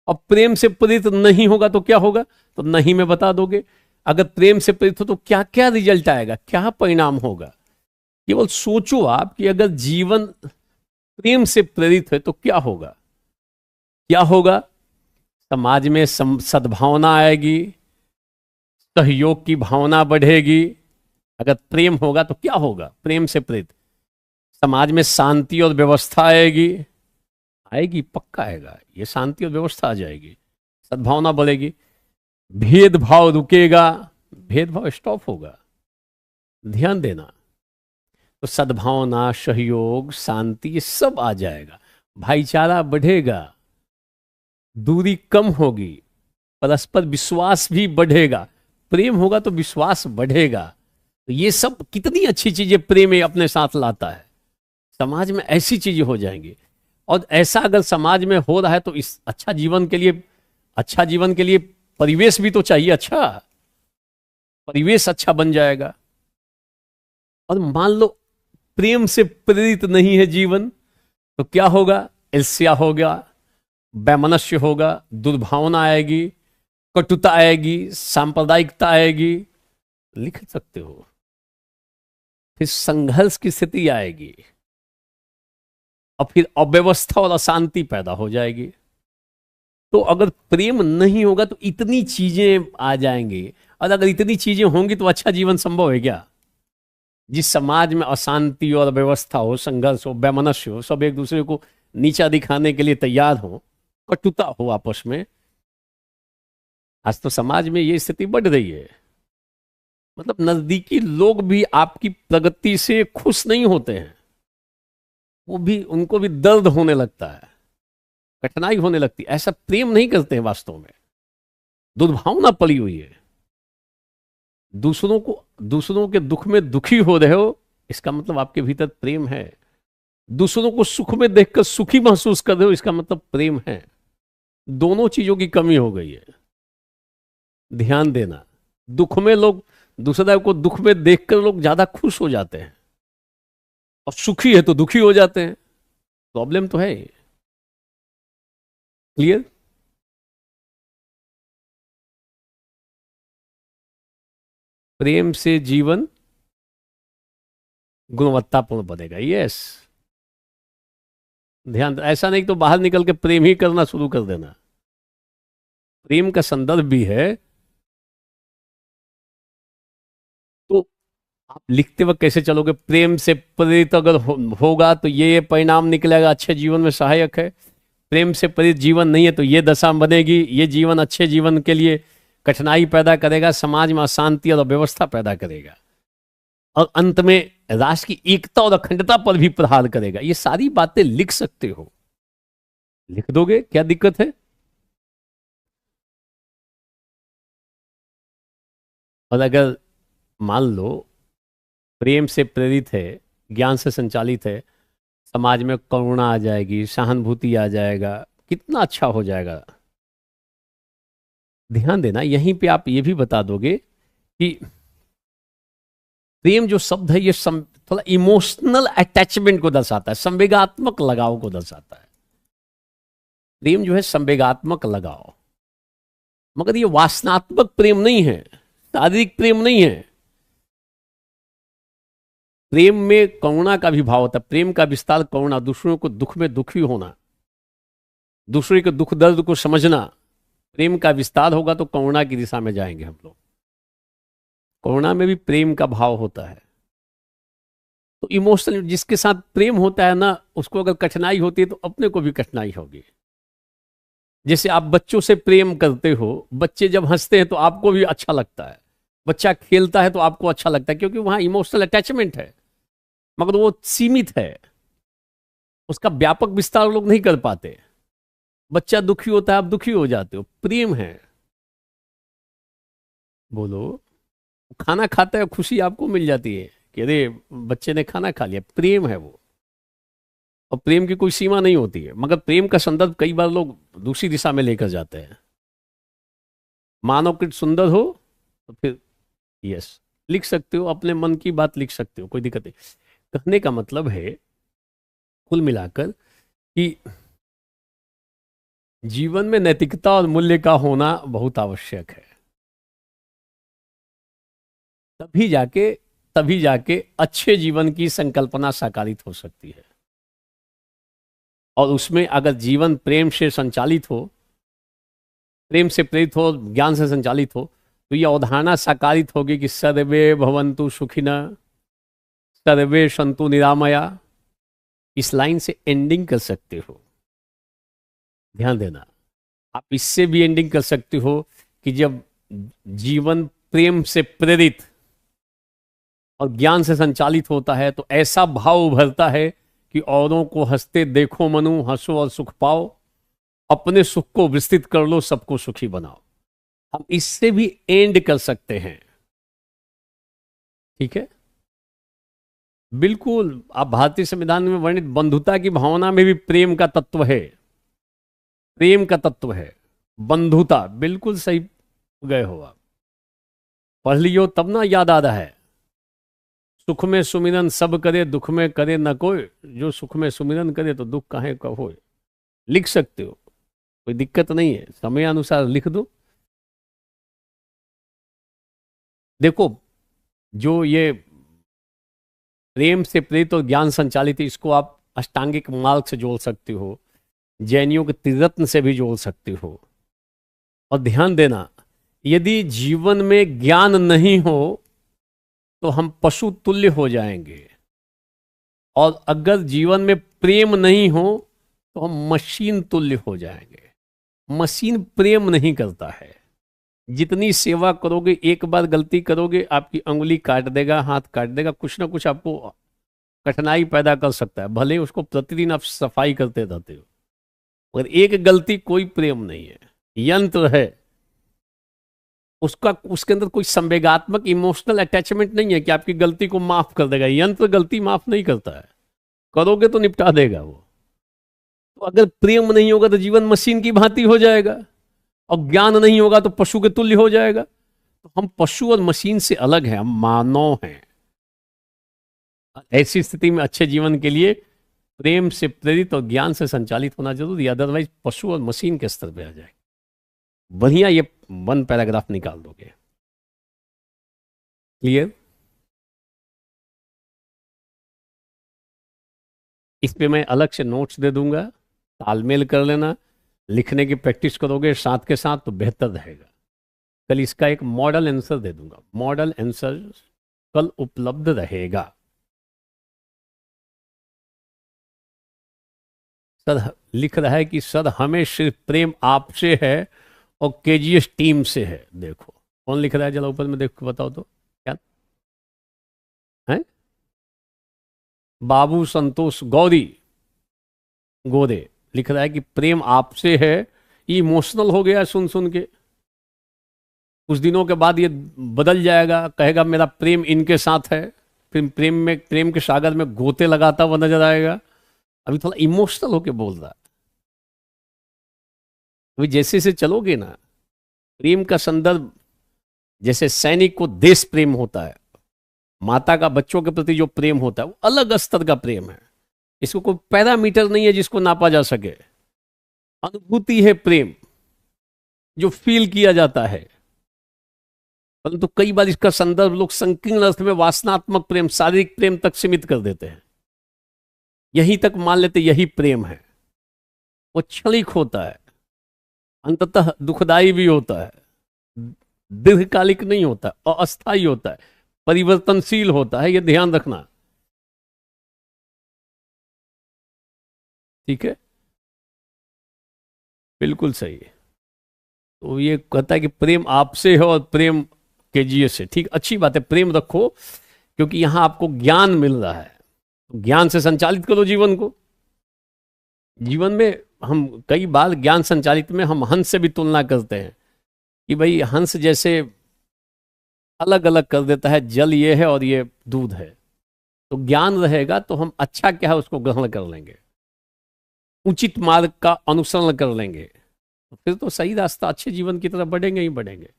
और प्रेम से प्रेरित नहीं होगा तो क्या होगा, तो नहीं में बता दोगे। अगर प्रेम से प्रेरित हो तो क्या क्या रिजल्ट आएगा, क्या परिणाम होगा। केवल सोचो आप कि अगर जीवन प्रेम से प्रेरित है तो क्या होगा। क्या होगा, समाज में सद्भावना आएगी, सहयोग की भावना बढ़ेगी। अगर प्रेम होगा तो क्या होगा, प्रेम से प्रेरित समाज में शांति और व्यवस्था आएगी, आएगी, पक्का आएगा, ये शांति और व्यवस्था आ जाएगी, सद्भावना बढ़ेगी, भेदभाव रुकेगा, भेदभाव स्टॉप होगा। ध्यान देना, तो सद्भावना, सहयोग, शांति, ये सब आ जाएगा, भाईचारा बढ़ेगा, दूरी कम होगी, परस्पर विश्वास भी बढ़ेगा। प्रेम होगा तो विश्वास बढ़ेगा। तो ये सब कितनी अच्छी चीजें प्रेम अपने साथ लाता है। समाज में ऐसी चीजें हो जाएंगी, और ऐसा अगर समाज में हो रहा है तो इस अच्छा जीवन के लिए परिवेश भी तो चाहिए, अच्छा परिवेश अच्छा बन जाएगा। और मान लो प्रेम से प्रेरित नहीं है जीवन, तो क्या होगा, ईर्ष्या होगा, वैमनस्य होगा, दुर्भावना आएगी, कटुता आएगी, सांप्रदायिकता आएगी, लिख सकते हो। फिर संघर्ष की स्थिति आएगी, और फिर अव्यवस्था और अशांति पैदा हो जाएगी। तो अगर प्रेम नहीं होगा तो इतनी चीजें आ जाएंगी, और अगर इतनी चीजें होंगी तो अच्छा जीवन संभव है क्या। जिस समाज में अशांति और अव्यवस्था हो, संघर्ष हो, वैमनस्य हो, सब एक दूसरे को नीचा दिखाने के लिए तैयार हो, कटुता हो आपस में, आज तो समाज में ये स्थिति बढ़ रही है। मतलब नजदीकी लोग भी आपकी प्रगति से खुश नहीं होते हैं, उनको भी दर्द होने लगता है, कठिनाई होने लगती है। ऐसा प्रेम नहीं करते हैं वास्तव में, दुर्भावना पड़ी हुई है। दूसरों के दुख में दुखी हो रहे हो, इसका मतलब आपके भीतर प्रेम है। दूसरों को सुख में देखकर सुखी महसूस कर रहे हो, इसका मतलब प्रेम है। दोनों चीजों की कमी हो गई है। ध्यान देना, दुख में लोग, दूसरे को दुख में देखकर लोग ज्यादा खुश हो जाते हैं, और सुखी है तो दुखी हो जाते हैं। प्रॉब्लम तो है। क्लियर? प्रेम से जीवन गुणवत्तापूर्ण बनेगा। यस, ध्यान, ऐसा नहीं तो बाहर निकल के प्रेम ही करना शुरू कर देना। प्रेम का संदर्भ भी है, तो आप लिखते वक्त कैसे चलोगे, प्रेम से प्रेरित अगर होगा तो ये परिणाम निकलेगा, अच्छे जीवन में सहायक है। प्रेम से प्रेरित जीवन नहीं है तो ये दशा बनेगी, ये जीवन अच्छे जीवन के लिए कठिनाई पैदा करेगा, समाज में अशांति और अव्यवस्था पैदा करेगा, और अंत में राष्ट्र की एकता और अखंडता पर भी प्रहार करेगा। ये सारी बातें लिख सकते हो, लिख दोगे, क्या दिक्कत है। और अगर मान लो प्रेम से प्रेरित है, ज्ञान से संचालित है, समाज में करुणा आ जाएगी, सहानुभूति आ जाएगा, कितना अच्छा हो जाएगा। ध्यान देना, यहीं पे आप ये भी बता दोगे कि प्रेम जो शब्द है ये थोड़ा इमोशनल अटैचमेंट को दर्शाता है, संवेगात्मक लगाव को दर्शाता है। प्रेम जो है संवेगात्मक लगाव, मगर ये वासनात्मक प्रेम नहीं है, शारीरिक प्रेम नहीं है। प्रेम में करुणा का भी भाव होता है। प्रेम का विस्तार करुणा, दूसरों को दुख में दुखी होना, दूसरे के दुख दर्द को समझना। प्रेम का विस्तार होगा तो करुणा की दिशा में जाएंगे हम लोग। करुणा में भी प्रेम का भाव होता है। तो इमोशनल जिसके साथ प्रेम होता है ना, उसको अगर कठिनाई होती है तो अपने को भी कठिनाई होगी। जैसे आप बच्चों से प्रेम करते हो, बच्चे जब हंसते हैं तो आपको भी अच्छा लगता है, बच्चा खेलता है तो आपको अच्छा लगता है, क्योंकि वहां इमोशनल अटैचमेंट है, मगर वो सीमित है, उसका व्यापक विस्तार लोग नहीं कर पाते। बच्चा दुखी होता है, आप दुखी हो जाते हो, प्रेम है। बोलो, खाना खाता है, खुशी आपको मिल जाती है कि अरे बच्चे ने खाना खा लिया, प्रेम है वो। और प्रेम की कोई सीमा नहीं होती है, मगर प्रेम का संदर्भ कई बार लोग दूसरी दिशा में लेकर जाते हैं। मानव कृत सुंदर हो तो फिर यस, लिख सकते हो, अपने मन की बात लिख सकते हो, कोई दिक्कत नहीं। कहने का मतलब है कुल मिलाकर कि जीवन में नैतिकता और मूल्य का होना बहुत आवश्यक है। तभी जाके तभी जाके अच्छे जीवन की संकल्पना साकारित हो सकती है। और उसमें अगर जीवन प्रेम से संचालित हो, प्रेम से प्रेरित हो, ज्ञान से संचालित हो, तो यह अवधारणा साकारित होगी कि सर्वे भवन्तु सुखिनः, सर्वे सन्तु निरामया। इस लाइन से एंडिंग कर सकते हो, ध्यान देना। आप इससे भी एंडिंग कर सकते हो कि जब जीवन प्रेम से प्रेरित और ज्ञान से संचालित होता है तो ऐसा भाव उभरता है कि औरों को हंसते देखो मनु, हंसो और सुख पाओ, अपने सुख को विस्तृत कर लो, सबको सुखी बनाओ। हम इससे भी एंड कर सकते हैं, ठीक है। बिल्कुल, आप भारतीय संविधान में वर्णित बंधुता की भावना में भी प्रेम का तत्व है, प्रेम का तत्व है, बंधुता। बिल्कुल सही गए हो आप, पढ़ लियो तब ना याद आ रहा है। सुख में सुमिरन सब करे, दुख में करे न कोई, जो सुख में सुमिरन करे तो दुख काहे का होए। लिख सकते हो, कोई दिक्कत नहीं है, समय अनुसार लिख दो। देखो, जो ये प्रेम से प्रेरित और ज्ञान संचालित है, इसको आप अष्टांगिक मार्ग से जोड़ सकते हो, जैनियों के त्रिरत्न से भी जोड़ सकते हो। और ध्यान देना, यदि जीवन में ज्ञान नहीं हो तो हम पशु तुल्य हो जाएंगे, और अगर जीवन में प्रेम नहीं हो तो हम मशीन तुल्य हो जाएंगे। मशीन प्रेम नहीं करता है। जितनी सेवा करोगे, एक बार गलती करोगे आपकी अंगुली काट देगा, हाथ काट देगा, कुछ ना कुछ आपको कठिनाई पैदा कर सकता है, भले उसको प्रतिदिन आप सफाई करते रहते हो, मगर एक गलती कोई प्रेम नहीं है, यंत्र है। उसका उसके अंदर कोई संवेगात्मक इमोशनल अटैचमेंट नहीं है कि आपकी गलती को माफ कर देगा। यंत्र गलती माफ नहीं करता है, करोगे तो निपटा देगा वो। तो अगर प्रेम नहीं होगा तो जीवन मशीन की भांति हो जाएगा, और ज्ञान नहीं होगा तो पशु के तुल्य हो जाएगा। तो हम पशु और मशीन से अलग हैं, हम मानव हैं। ऐसी स्थिति में अच्छे जीवन के लिए प्रेम से प्रेरित और ज्ञान से संचालित होना जरूरी है, अदरवाइज पशु और मशीन के स्तर पे आ जाए। बढ़िया, ये 1 पैराग्राफ निकाल दोगे। क्लियर? इस पे मैं अलग से नोट्स दे दूंगा, तालमेल कर लेना, लिखने की प्रैक्टिस करोगे साथ के साथ तो बेहतर रहेगा। कल इसका एक मॉडल आंसर दे दूंगा, मॉडल आंसर कल उपलब्ध रहेगा। सर लिख रहा है कि सर हमें सिर्फ प्रेम आपसे है और केजीएस टीम से है। देखो कौन लिख रहा है, जरा ऊपर में देख के बताओ तो क्या है। बाबू संतोष गौरी गोरे लिख रहा है कि प्रेम आपसे है। ये इमोशनल हो गया सुन सुन के, कुछ दिनों के बाद ये बदल जाएगा, कहेगा मेरा प्रेम इनके साथ है, फिर प्रेम के सागर में गोते लगाता हुआ नजर आएगा। अभी थोड़ा इमोशनल होके बोल रहा है। अभी जैसे जैसे चलोगे ना, प्रेम का संदर्भ, जैसे सैनिक को देश प्रेम होता है, माता का बच्चों के प्रति जो प्रेम होता है वो अलग स्तर का प्रेम है। इसको कोई पैरामीटर नहीं है जिसको नापा जा सके। अनुभूति है प्रेम, जो फील किया जाता है। परंतु कई बार इसका संदर्भ लोग संकीर्ण अर्थ में वासनात्मक प्रेम, शारीरिक प्रेम तक सीमित कर देते हैं। यहीं तक मान लेते यही प्रेम है। वो क्षणिक होता है, अंततः दुखदाई भी होता है, दीर्घकालिक नहीं होता, अस्थायी होता है, परिवर्तनशील होता है। यह ध्यान रखना। ठीक है, बिल्कुल सही है। तो ये कहता है कि प्रेम आपसे है और प्रेम कीजिए से, ठीक, अच्छी बात है, प्रेम रखो, क्योंकि यहां आपको ज्ञान मिल रहा है, तो ज्ञान से संचालित करो जीवन को। जीवन में हम कई बार ज्ञान संचालित में हम हंस से भी तुलना करते हैं कि भाई हंस जैसे अलग अलग कर देता है, जल ये है और ये दूध है। तो ज्ञान रहेगा तो हम अच्छा क्या है उसको ग्रहण कर लेंगे, उचित मार्ग का अनुसरण कर लेंगे, तो फिर तो सही रास्ता, अच्छे जीवन की तरफ बढ़ेंगे ही बढ़ेंगे।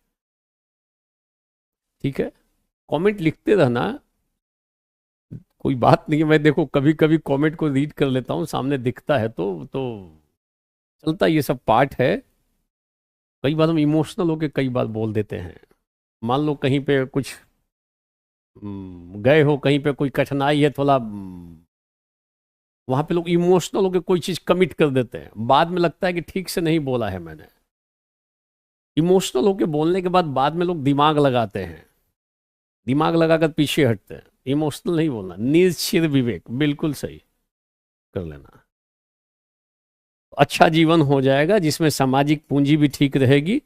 ठीक है, कमेंट लिखते रहना, कोई बात नहीं है, मैं देखो कभी कभी कमेंट को रीड कर लेता हूँ, सामने दिखता है तो चलता, ये सब पार्ट है। कई बार हम इमोशनल होके कई बार बोल देते हैं, मान लो कहीं पे कुछ गए हो, कहीं पे कोई कठिनाई है थोड़ा, वहां पे लोग इमोशनल होकर कोई चीज कमिट कर देते हैं, बाद में लगता है कि ठीक से नहीं बोला है मैंने। इमोशनल होकर बोलने के बाद में लोग दिमाग लगाते हैं, दिमाग लगाकर पीछे हटते हैं। इमोशनल नहीं बोलना, निश्चित विवेक, बिल्कुल सही कर लेना। अच्छा जीवन हो जाएगा जिसमें सामाजिक पूंजी भी ठीक रहेगी,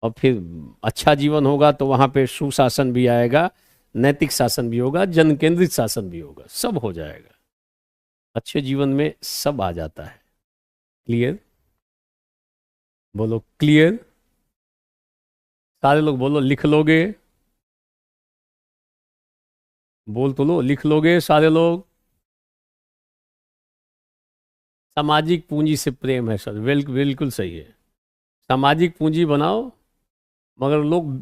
और फिर अच्छा जीवन होगा तो वहां पे सुशासन भी आएगा, नैतिक शासन भी होगा, जन केंद्रित शासन भी होगा, सब हो जाएगा। अच्छे जीवन में सब आ जाता है। क्लियर? बोलो क्लियर, सारे लोग बोलो, लिख लोगे? बोल तो लो, लिख लोगे सारे लोग? सामाजिक पूंजी से प्रेम है सर, बिल्कुल सही है। सामाजिक पूंजी बनाओ, मगर लोग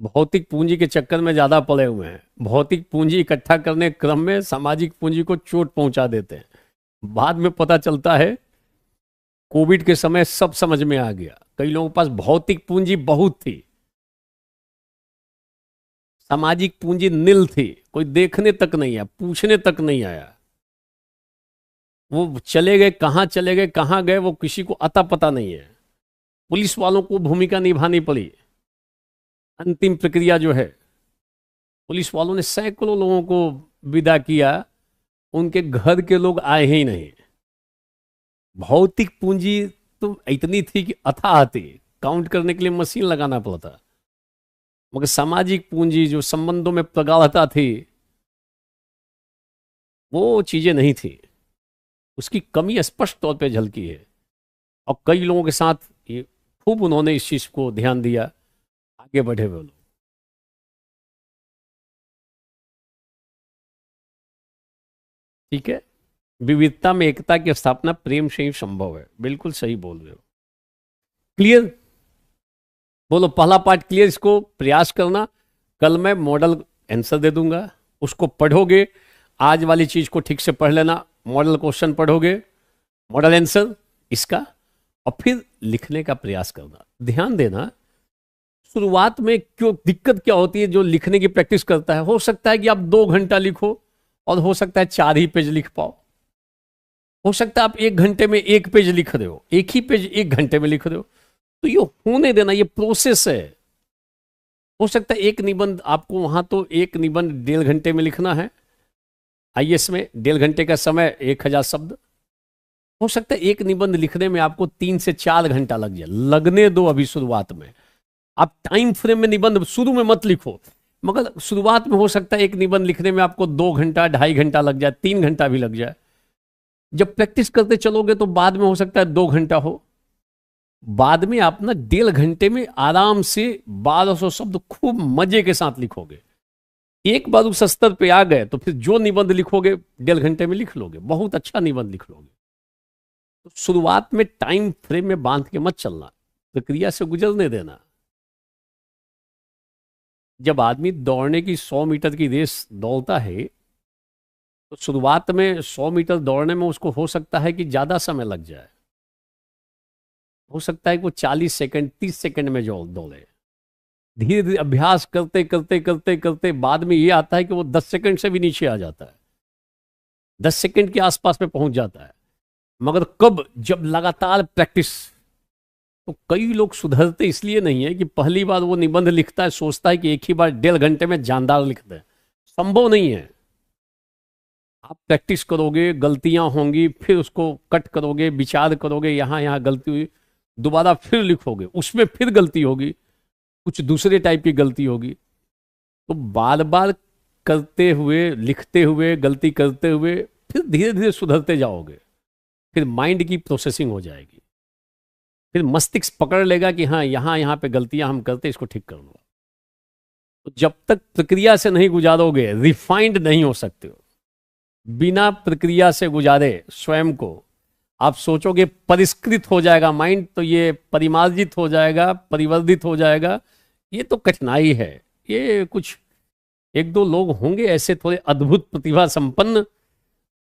भौतिक पूंजी के चक्कर में ज्यादा पड़े हुए हैं, भौतिक पूंजी इकट्ठा करने के क्रम में सामाजिक पूंजी को चोट पहुंचा देते हैं। बाद में पता चलता है, कोविड के समय सब समझ में आ गया, कई लोगों के पास भौतिक पूंजी बहुत थी, सामाजिक पूंजी नील थी, कोई देखने तक नहीं आया, पूछने तक नहीं आया, वो चले गए, कहां चले गए, कहां गए, वो किसी को अता पता नहीं है। पुलिस वालों को भूमिका निभानी पड़ी, अंतिम प्रक्रिया जो है, पुलिस वालों ने सैकड़ों लोगों को विदा किया, उनके घर के लोग आए ही नहीं। भौतिक पूंजी तो इतनी थी कि अथाह थी, काउंट करने के लिए मशीन लगाना पड़ता, मगर सामाजिक पूंजी जो संबंधों में प्रगाढ़ता थी, वो चीजें नहीं थी, उसकी कमी स्पष्ट तौर पे झलकी है। और कई लोगों के साथ ये खूब उन्होंने इस चीज को ध्यान दिया, आगे बढ़े हुए लोग। ठीक है, विविधता में एकता की स्थापना प्रेम से ही संभव है, बिल्कुल सही बोल रहे हो। क्लियर? बोलो पहला पार्ट क्लियर, इसको प्रयास करना, कल मैं मॉडल आंसर दे दूंगा, उसको पढ़ोगे, आज वाली चीज को ठीक से पढ़ लेना, मॉडल क्वेश्चन पढ़ोगे, मॉडल आंसर इसका, और फिर लिखने का प्रयास करना। ध्यान देना, शुरुआत में क्यों दिक्कत क्या होती है, जो लिखने की प्रैक्टिस करता है, हो सकता है कि आप 2 घंटा लिखो और हो सकता है 4 ही पेज लिख पाओ, हो सकता है आप 1 घंटे में 1 पेज लिख रहे हो, एक ही पेज 1 घंटे में लिख रहे हो, तो ये होने देना, ये प्रोसेस है। हो सकता है एक निबंध आपको वहां तो एक निबंध 1.5 घंटे में लिखना है, आईएएस में 1.5 घंटे का समय 1000 शब्द, हो सकता है एक निबंध लिखने में आपको 3 से 4 घंटा लग जाए, लगने दो अभी शुरुआत में, आप टाइम फ्रेम में निबंध शुरू में मत लिखो, मगर शुरुआत में हो सकता है एक निबंध लिखने में आपको 2 घंटा 2.5 घंटा लग जाए, 3 घंटा भी लग जाए। जब प्रैक्टिस करते चलोगे तो बाद में हो सकता है 2 घंटा हो, बाद में आप ना 1.5 घंटे में आराम से 1200 शब्द खूब मजे के साथ लिखोगे। एक बार उस स्तर पे आ गए तो फिर जो निबंध लिखोगे 1.5 घंटे में लिख लोगे, बहुत अच्छा निबंध लिख लोगे। तो शुरुआत में टाइम फ्रेम में बांध के मत चलना, प्रक्रिया से गुजरने देना। जब आदमी दौड़ने की 100 मीटर की रेस दौड़ता है, तो शुरुआत में 100 मीटर दौड़ने में उसको हो सकता है कि ज्यादा समय लग जाए, हो सकता है कि वो 40 सेकंड 30 सेकंड में जो दौड़े, धीरे धीरे अभ्यास करते करते करते करते बाद में ये आता है कि वो 10 सेकंड से भी नीचे आ जाता है, 10 सेकंड के आसपास में पहुंच जाता है। मगर कब? जब लगातार प्रैक्टिस। तो कई लोग सुधरते इसलिए नहीं है कि पहली बार वो निबंध लिखता है, सोचता है कि एक ही बार 1.5 घंटे में जानदार लिख दे, संभव नहीं है। आप प्रैक्टिस करोगे, गलतियां होंगी, फिर उसको कट करोगे, विचार करोगे, यहाँ यहाँ गलती हुई, दोबारा फिर लिखोगे, उसमें फिर गलती होगी, कुछ दूसरे टाइप की गलती होगी। तो बार बार करते हुए, लिखते हुए, गलती करते हुए, फिर धीरे धीरे सुधरते जाओगे। फिर माइंड की प्रोसेसिंग हो जाएगी, फिर मस्तिष्क पकड़ लेगा कि हाँ, यहाँ यहाँ पे गलतियां हम करते, इसको ठीक कर लो। तो जब तक प्रक्रिया से नहीं गुजारोगे, रिफाइंड नहीं हो सकते हो। बिना प्रक्रिया से गुजारे स्वयं को आप सोचोगे परिष्कृत हो जाएगा माइंड, तो ये परिमार्जित हो जाएगा, परिवर्धित हो जाएगा, ये तो कठिनाई है। ये कुछ एक दो लोग होंगे ऐसे थोड़े अद्भुत प्रतिभा संपन्न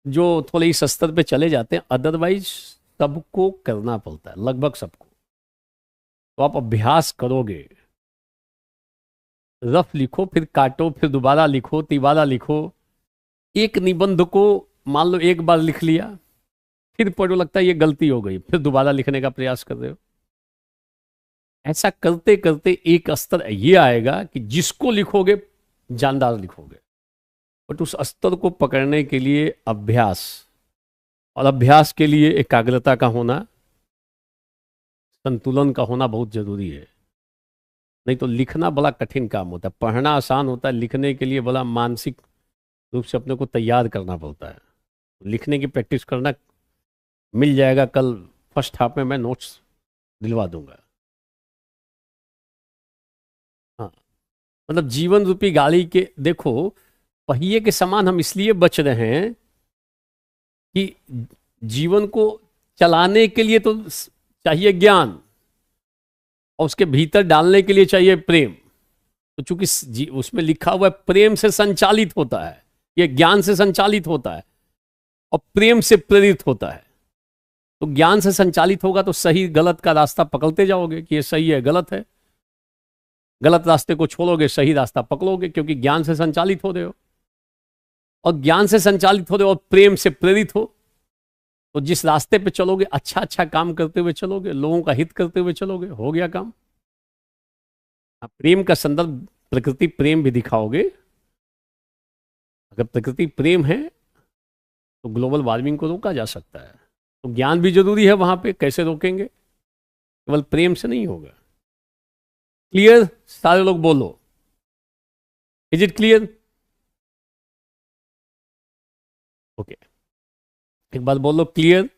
जो थोड़े इस स्तर पे चले जाते हैं, अदरवाइज सबको करना पड़ता है, लगभग सबको। तो आप अभ्यास करोगे, रफ लिखो, फिर काटो, फिर दोबारा लिखो, तिबारा लिखो। एक निबंध को मान लो एक बार लिख लिया, फिर पढ़ो, लगता है ये गलती हो गई, फिर दोबारा लिखने का प्रयास कर रहे हो। ऐसा करते करते एक स्तर ये आएगा कि जिसको लिखोगे जानदार लिखोगे। बट उस स्तर को पकड़ने के लिए अभ्यास, और अभ्यास के लिए एकाग्रता का होना, संतुलन का होना बहुत जरूरी है। नहीं तो लिखना बड़ा कठिन काम होता है, पढ़ना आसान होता है, लिखने के लिए बड़ा मानसिक रूप से अपने को तैयार करना पड़ता है। लिखने की प्रैक्टिस करना, मिल जाएगा कल फर्स्ट हाफ में, मैं नोट्स दिलवा दूंगा। हाँ, मतलब जीवन रूपी गाड़ी के देखो, पहिए के समान हम इसलिए बच रहे हैं कि जीवन को चलाने के लिए तो चाहिए ज्ञान, और उसके भीतर डालने के लिए चाहिए प्रेम। तो चूंकि उसमें लिखा हुआ है प्रेम से संचालित होता है, ये ज्ञान से संचालित होता है और प्रेम से प्रेरित होता है। तो ज्ञान से संचालित होगा तो सही गलत का रास्ता पकड़ते जाओगे कि ये सही है, गलत है। गलत रास्ते को छोड़ोगे, सही रास्ता पकड़ोगे, क्योंकि ज्ञान से संचालित हो रहे हो। और ज्ञान से संचालित हो रहे हो और प्रेम से प्रेरित हो, तो जिस रास्ते पे चलोगे, अच्छा अच्छा काम करते हुए चलोगे, लोगों का हित करते हुए चलोगे, हो गया काम। प्रेम का संदर्भ प्रकृति प्रेम भी दिखाओगे। अगर प्रकृति प्रेम है तो ग्लोबल वार्मिंग को रोका जा सकता है। तो ज्ञान भी जरूरी है वहां पे, कैसे रोकेंगे? केवल प्रेम से नहीं होगा। क्लियर? सारे लोग बोलो, इज इट क्लियर? ओके, एक बात बोलो, क्लियर?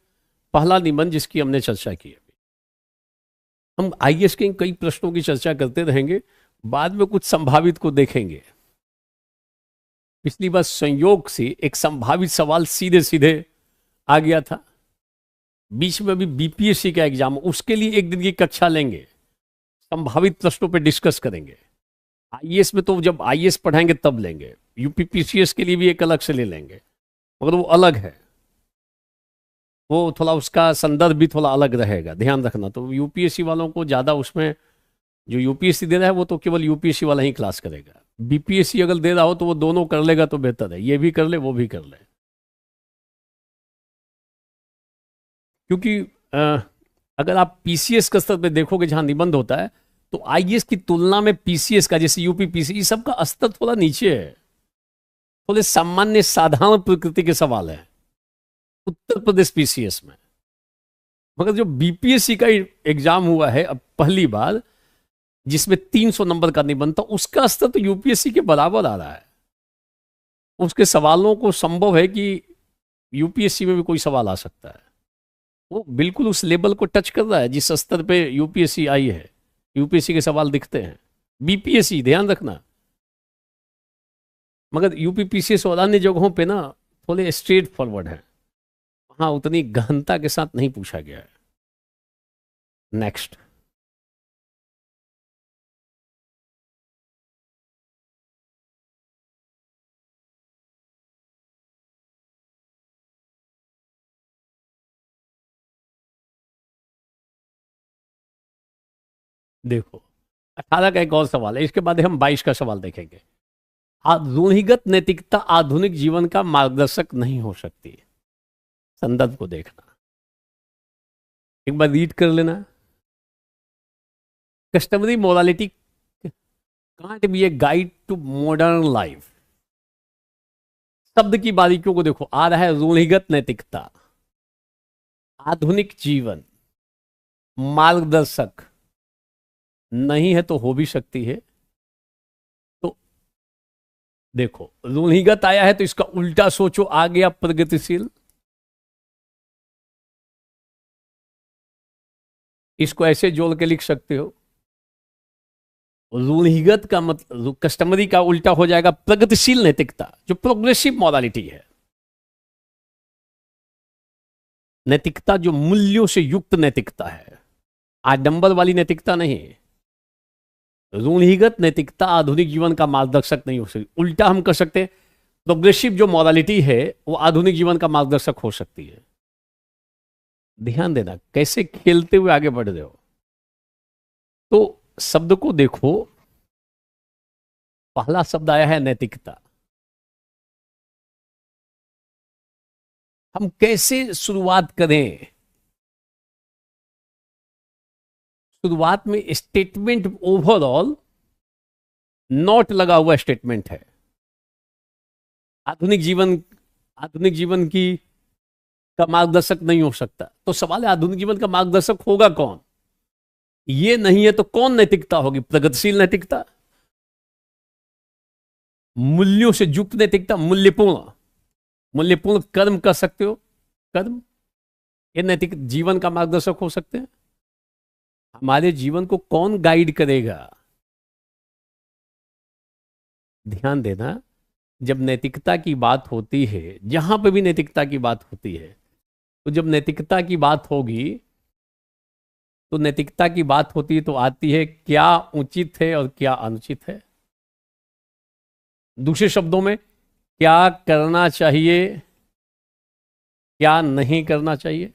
पहला निबंध जिसकी हमने चर्चा की है, हम आईएएस के कई प्रश्नों की चर्चा करते रहेंगे, बाद में कुछ संभावित को देखेंगे। पिछली बार संयोग से एक संभावित सवाल सीधे सीधे आ गया था। बीच में अभी बीपीएससी का एग्जाम, उसके लिए एक दिन की कक्षा लेंगे, संभावित प्रश्नों पे डिस्कस करेंगे। आईएएस में तो जब आईएएस पढ़ाएंगे तब लेंगे, यूपीपीसीएस के लिए भी एक अलग से ले लेंगे, मगर वो अलग है, वो थोड़ा उसका संदर्भ भी थोड़ा अलग रहेगा, ध्यान रखना। तो यूपीएससी वालों को ज़्यादा उसमें, जो यूपीएससी दे रहा है वो तो केवल यूपीएससी वाला ही क्लास करेगा। बीपीएससी अगर दे रहा हो तो वो दोनों कर लेगा तो बेहतर है, ये भी कर ले वो भी कर ले। क्योंकि अगर आप पीसीएस के स्तर पे देखोगे जहां निबंध होता है, तो आईएएस की तुलना में पीसीएस का, जैसे यूपी पीसी, इस सब का स्तर थोड़ा नीचे है, थोड़े सामान्य साधारण प्रकृति के सवाल है उत्तर प्रदेश पीसीएस में। मगर जो बीपीएससी का एग्जाम हुआ है अब पहली बार, जिसमें 300 नंबर का निबंध था, उसका स्तर तो यूपीएससी के बराबर आ रहा है। उसके सवालों को संभव है कि यूपीएससी में भी कोई सवाल आ सकता है। वो बिल्कुल उस लेवल को टच कर रहा है जिस स्तर पे यूपीएससी आई है। यूपीएससी के सवाल दिखते हैं, बीपीएससी ध्यान रखना। मगर यूपीपीसीएस और अन्य जगहों पे ना थोड़े स्ट्रेट फॉरवर्ड है, वहां उतनी गहनता के साथ नहीं पूछा गया है। नेक्स्ट, देखो 18 का एक और सवाल है, इसके बाद हम 22 का सवाल देखेंगे। रूढ़िगत नैतिकता आधुनिक जीवन का मार्गदर्शक नहीं हो सकती। संदर्भ को देखना, एक बार रीड कर लेना। Customary morality can't be a guide to modern life. शब्द की बारीकियों को देखो। आ रहा है रूढ़िगत नैतिकता, आधुनिक जीवन, मार्गदर्शक। नहीं है तो हो भी सकती है। तो देखो, रूढ़िगत आया है तो इसका उल्टा सोचो, आ गया प्रगतिशील। इसको ऐसे जोड़ के लिख सकते हो, रूढ़िगत का मतलब कस्टमरी का उल्टा हो जाएगा प्रगतिशील नैतिकता, जो प्रोग्रेसिव मॉरालिटी है। नैतिकता जो मूल्यों से युक्त नैतिकता है, आडंबर वाली नैतिकता नहीं है। रूढ़िगत नैतिकता आधुनिक जीवन का मार्गदर्शक नहीं हो सकती। उल्टा हम कर सकते हैं, प्रोग्रेसिव जो मॉरालिटी है वो आधुनिक जीवन का मार्गदर्शक हो सकती है। ध्यान देना कैसे खेलते हुए आगे बढ़ रहे हो। तो शब्द को देखो, पहला शब्द आया है नैतिकता। हम कैसे शुरुआत करें? शुरुआत में स्टेटमेंट ओवरऑल नॉट लगा हुआ स्टेटमेंट है। आधुनिक जीवन की का मार्गदर्शक नहीं हो सकता। तो सवाल है आधुनिक जीवन का मार्गदर्शक होगा कौन? ये नहीं है तो कौन नैतिकता होगी? प्रगतिशील नैतिकता, मूल्यों से युक्त नैतिकता, मूल्यपूर्ण कर्म कर सकते हो, कर्म, ये नैतिक जीवन का मार्गदर्शक हो सकते हैं। हमारे जीवन को कौन गाइड करेगा? ध्यान देना, जब नैतिकता की बात होती है, जहां पे भी नैतिकता की बात होती है, तो जब नैतिकता की बात होगी तो नैतिकता की बात होती है तो आती है क्या उचित है और क्या अनुचित है। दूसरे शब्दों में, क्या करना चाहिए, क्या नहीं करना चाहिए।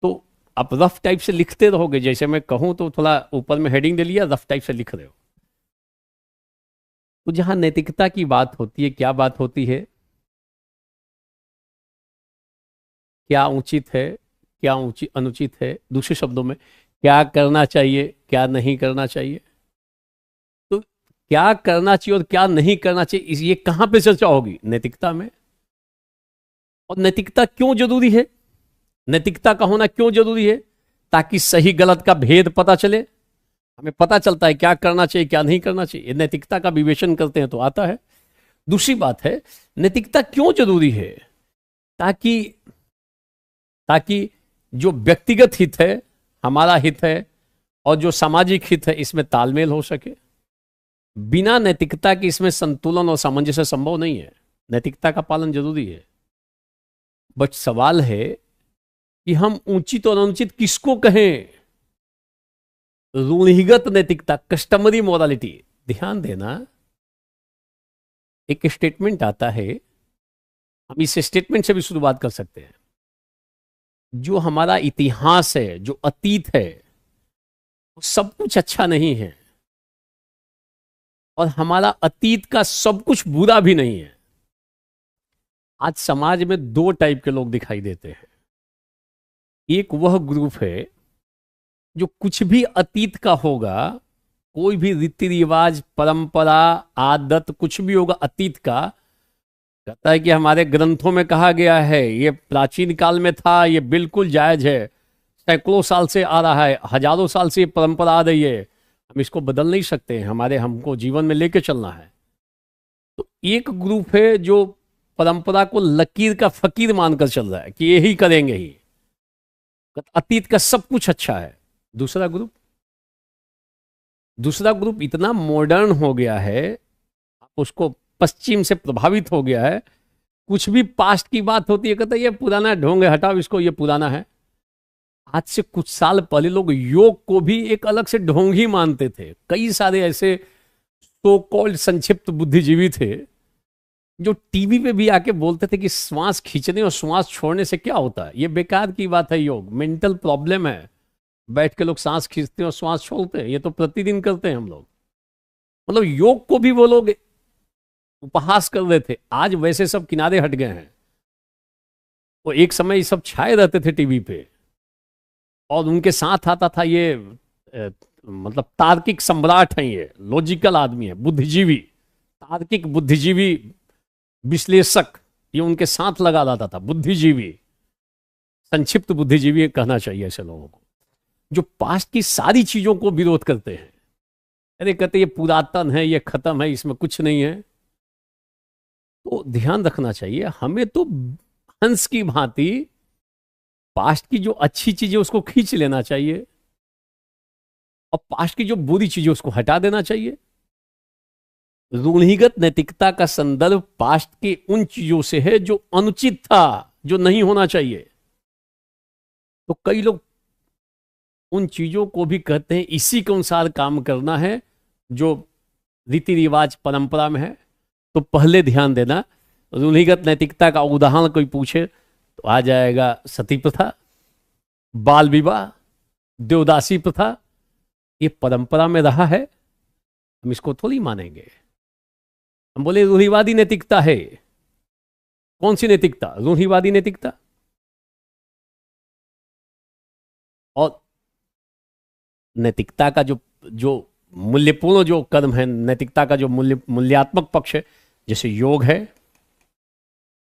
तो आप रफ टाइप से लिखते रहोगे, जैसे मैं कहूं तो थोड़ा ऊपर में हेडिंग दे लिया, रफ टाइप से लिख रहे हो। तो जहां नैतिकता की बात होती है, क्या बात होती है? क्या उचित है, क्या अनुचित है। दूसरे शब्दों में, क्या करना चाहिए, क्या नहीं करना चाहिए। तो क्या करना चाहिए और क्या नहीं करना चाहिए, ये कहां पे चर्चा होगी? नैतिकता में। और नैतिकता क्यों जरूरी है? नैतिकता का होना क्यों जरूरी है? ताकि सही गलत का भेद पता चले। हमें पता चलता है क्या करना चाहिए, क्या नहीं करना चाहिए। नैतिकता का विवेचन करते हैं तो आता है। दूसरी बात है, नैतिकता क्यों जरूरी है? ताकि ताकि जो व्यक्तिगत हित है, हमारा हित है, और जो सामाजिक हित है, इसमें तालमेल हो सके। बिना नैतिकता के इसमें संतुलन और सामंजस्य संभव नहीं है। नैतिकता का पालन जरूरी है। बट सवाल है कि हम उचित और अनुचित किसको कहें? रूढ़िगत नैतिकता, कस्टमरी मोरालिटी। ध्यान देना, एक स्टेटमेंट आता है, हम इस स्टेटमेंट से भी शुरुआत कर सकते हैं। जो हमारा इतिहास है, जो अतीत है, वो सब कुछ अच्छा नहीं है, और हमारा अतीत का सब कुछ बुरा भी नहीं है। आज समाज में दो टाइप के लोग दिखाई देते हैं। एक वह ग्रुप है जो कुछ भी अतीत का होगा, कोई भी रीति रिवाज, परंपरा, आदत, कुछ भी होगा अतीत का, कहता है कि हमारे ग्रंथों में कहा गया है, ये प्राचीन काल में था, ये बिल्कुल जायज है, सैकड़ों साल से आ रहा है, हजारों साल से ये परंपरा आ रही है, हम इसको बदल नहीं सकते, हमको जीवन में लेके चलना है। तो एक ग्रुप है जो परंपरा को लकीर का फकीर मानकर चल रहा है कि यही करेंगे ही, अतीत का सब कुछ अच्छा है। दूसरा ग्रुप इतना मॉडर्न हो गया है, उसको पश्चिम से प्रभावित हो गया है, कुछ भी पास्ट की बात होती है कहता है ये पुराना ढोंग है, हटाओ इसको, ये पुराना है। आज से कुछ साल पहले लोग योग को भी एक अलग से ढोंग ही मानते थे। कई सारे ऐसे सो कॉल्ड संक्षिप्त बुद्धिजीवी थे जो टीवी पे भी आके बोलते थे कि श्वास खींचने और श्वास छोड़ने से क्या होता है, ये बेकार की बात है, योग मेंटल प्रॉब्लम है। बैठ के लोग सांस खींचते हैं और श्वास छोड़ते हैं, ये तो प्रतिदिन करते हैं हम लोग। मतलब योग को भी वो लोग उपहास कर रहे थे। आज वैसे सब किनारे हट गए हैं। वो एक समय ये सब छाए रहते थे टीवी पे, और उनके साथ आता था ये मतलब तार्किक सम्राट हैं, ये लॉजिकल आदमी है, बुद्धिजीवी, तार्किक बुद्धिजीवी विश्लेषक, ये उनके साथ लगा लाता था, बुद्धिजीवी, संक्षिप्त बुद्धिजीवी कहना चाहिए ऐसे लोगों को, जो पास्ट की सारी चीजों को विरोध करते हैं। अरे कहते ये पुरातन है, ये खत्म है, इसमें कुछ नहीं है। तो ध्यान रखना चाहिए हमें, तो हंस की भांति पास्ट की जो अच्छी चीजें उसको खींच लेना चाहिए और पास्ट की जो बुरी चीजें उसको हटा देना चाहिए। रूढ़िगत नैतिकता का संदर्भ पास्ट की उन चीजों से है जो अनुचित था, जो नहीं होना चाहिए। तो कई लोग उन चीजों को भी कहते हैं इसी के अनुसार काम करना है जो रीति रिवाज परंपरा में है। तो पहले ध्यान देना, रूढ़िगत नैतिकता का उदाहरण कोई पूछे तो आ जाएगा सती प्रथा, बाल विवाह, देवदासी प्रथा। ये परंपरा में रहा है, हम इसको थोड़ी मानेंगे। हम बोले रूढ़िवादी नैतिकता है। कौन सी नैतिकता? रूढ़िवादी नैतिकता। और नैतिकता का जो जो मूल्यपूर्ण जो कर्म है, नैतिकता का जो मूल्यात्मक पक्ष है, जैसे योग है,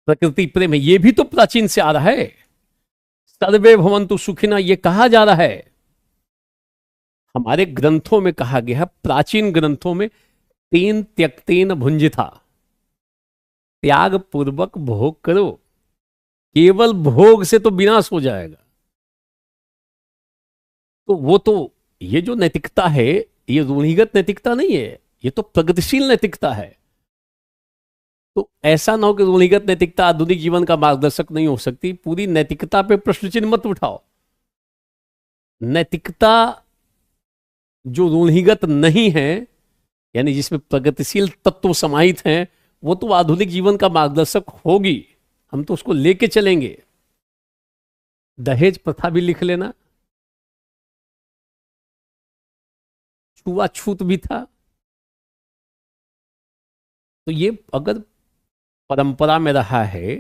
प्रकृति प्रेम है, ये भी तो प्राचीन से आ रहा है। सर्वे भवन्तु सुखिनः ये कहा जा रहा है, हमारे ग्रंथों में कहा गया है, प्राचीन ग्रंथों में, तीन त्यक्तेन भुंजिता, त्याग पूर्वक भोग करो। केवल भोग से तो विनाश हो जाएगा। तो वो तो ये जो नैतिकता है, ये रूढ़िगत नैतिकता नहीं है, ये तो प्रगतिशील नैतिकता है। तो ऐसा ना हो कि रूढ़िगत नैतिकता आधुनिक जीवन का मार्गदर्शक नहीं हो सकती। पूरी नैतिकता पे प्रश्न चिन्ह मत उठाओ। नैतिकता जो रूढ़िगत नहीं है, यानी जिसमें प्रगतिशील तत्व समाहित हैं, वो तो आधुनिक जीवन का मार्गदर्शक होगी। हम तो उसको लेके चलेंगे। दहेज प्रथा भी लिख लेना, छुआछूत भी था। तो ये अगर परंपरा में रहा है,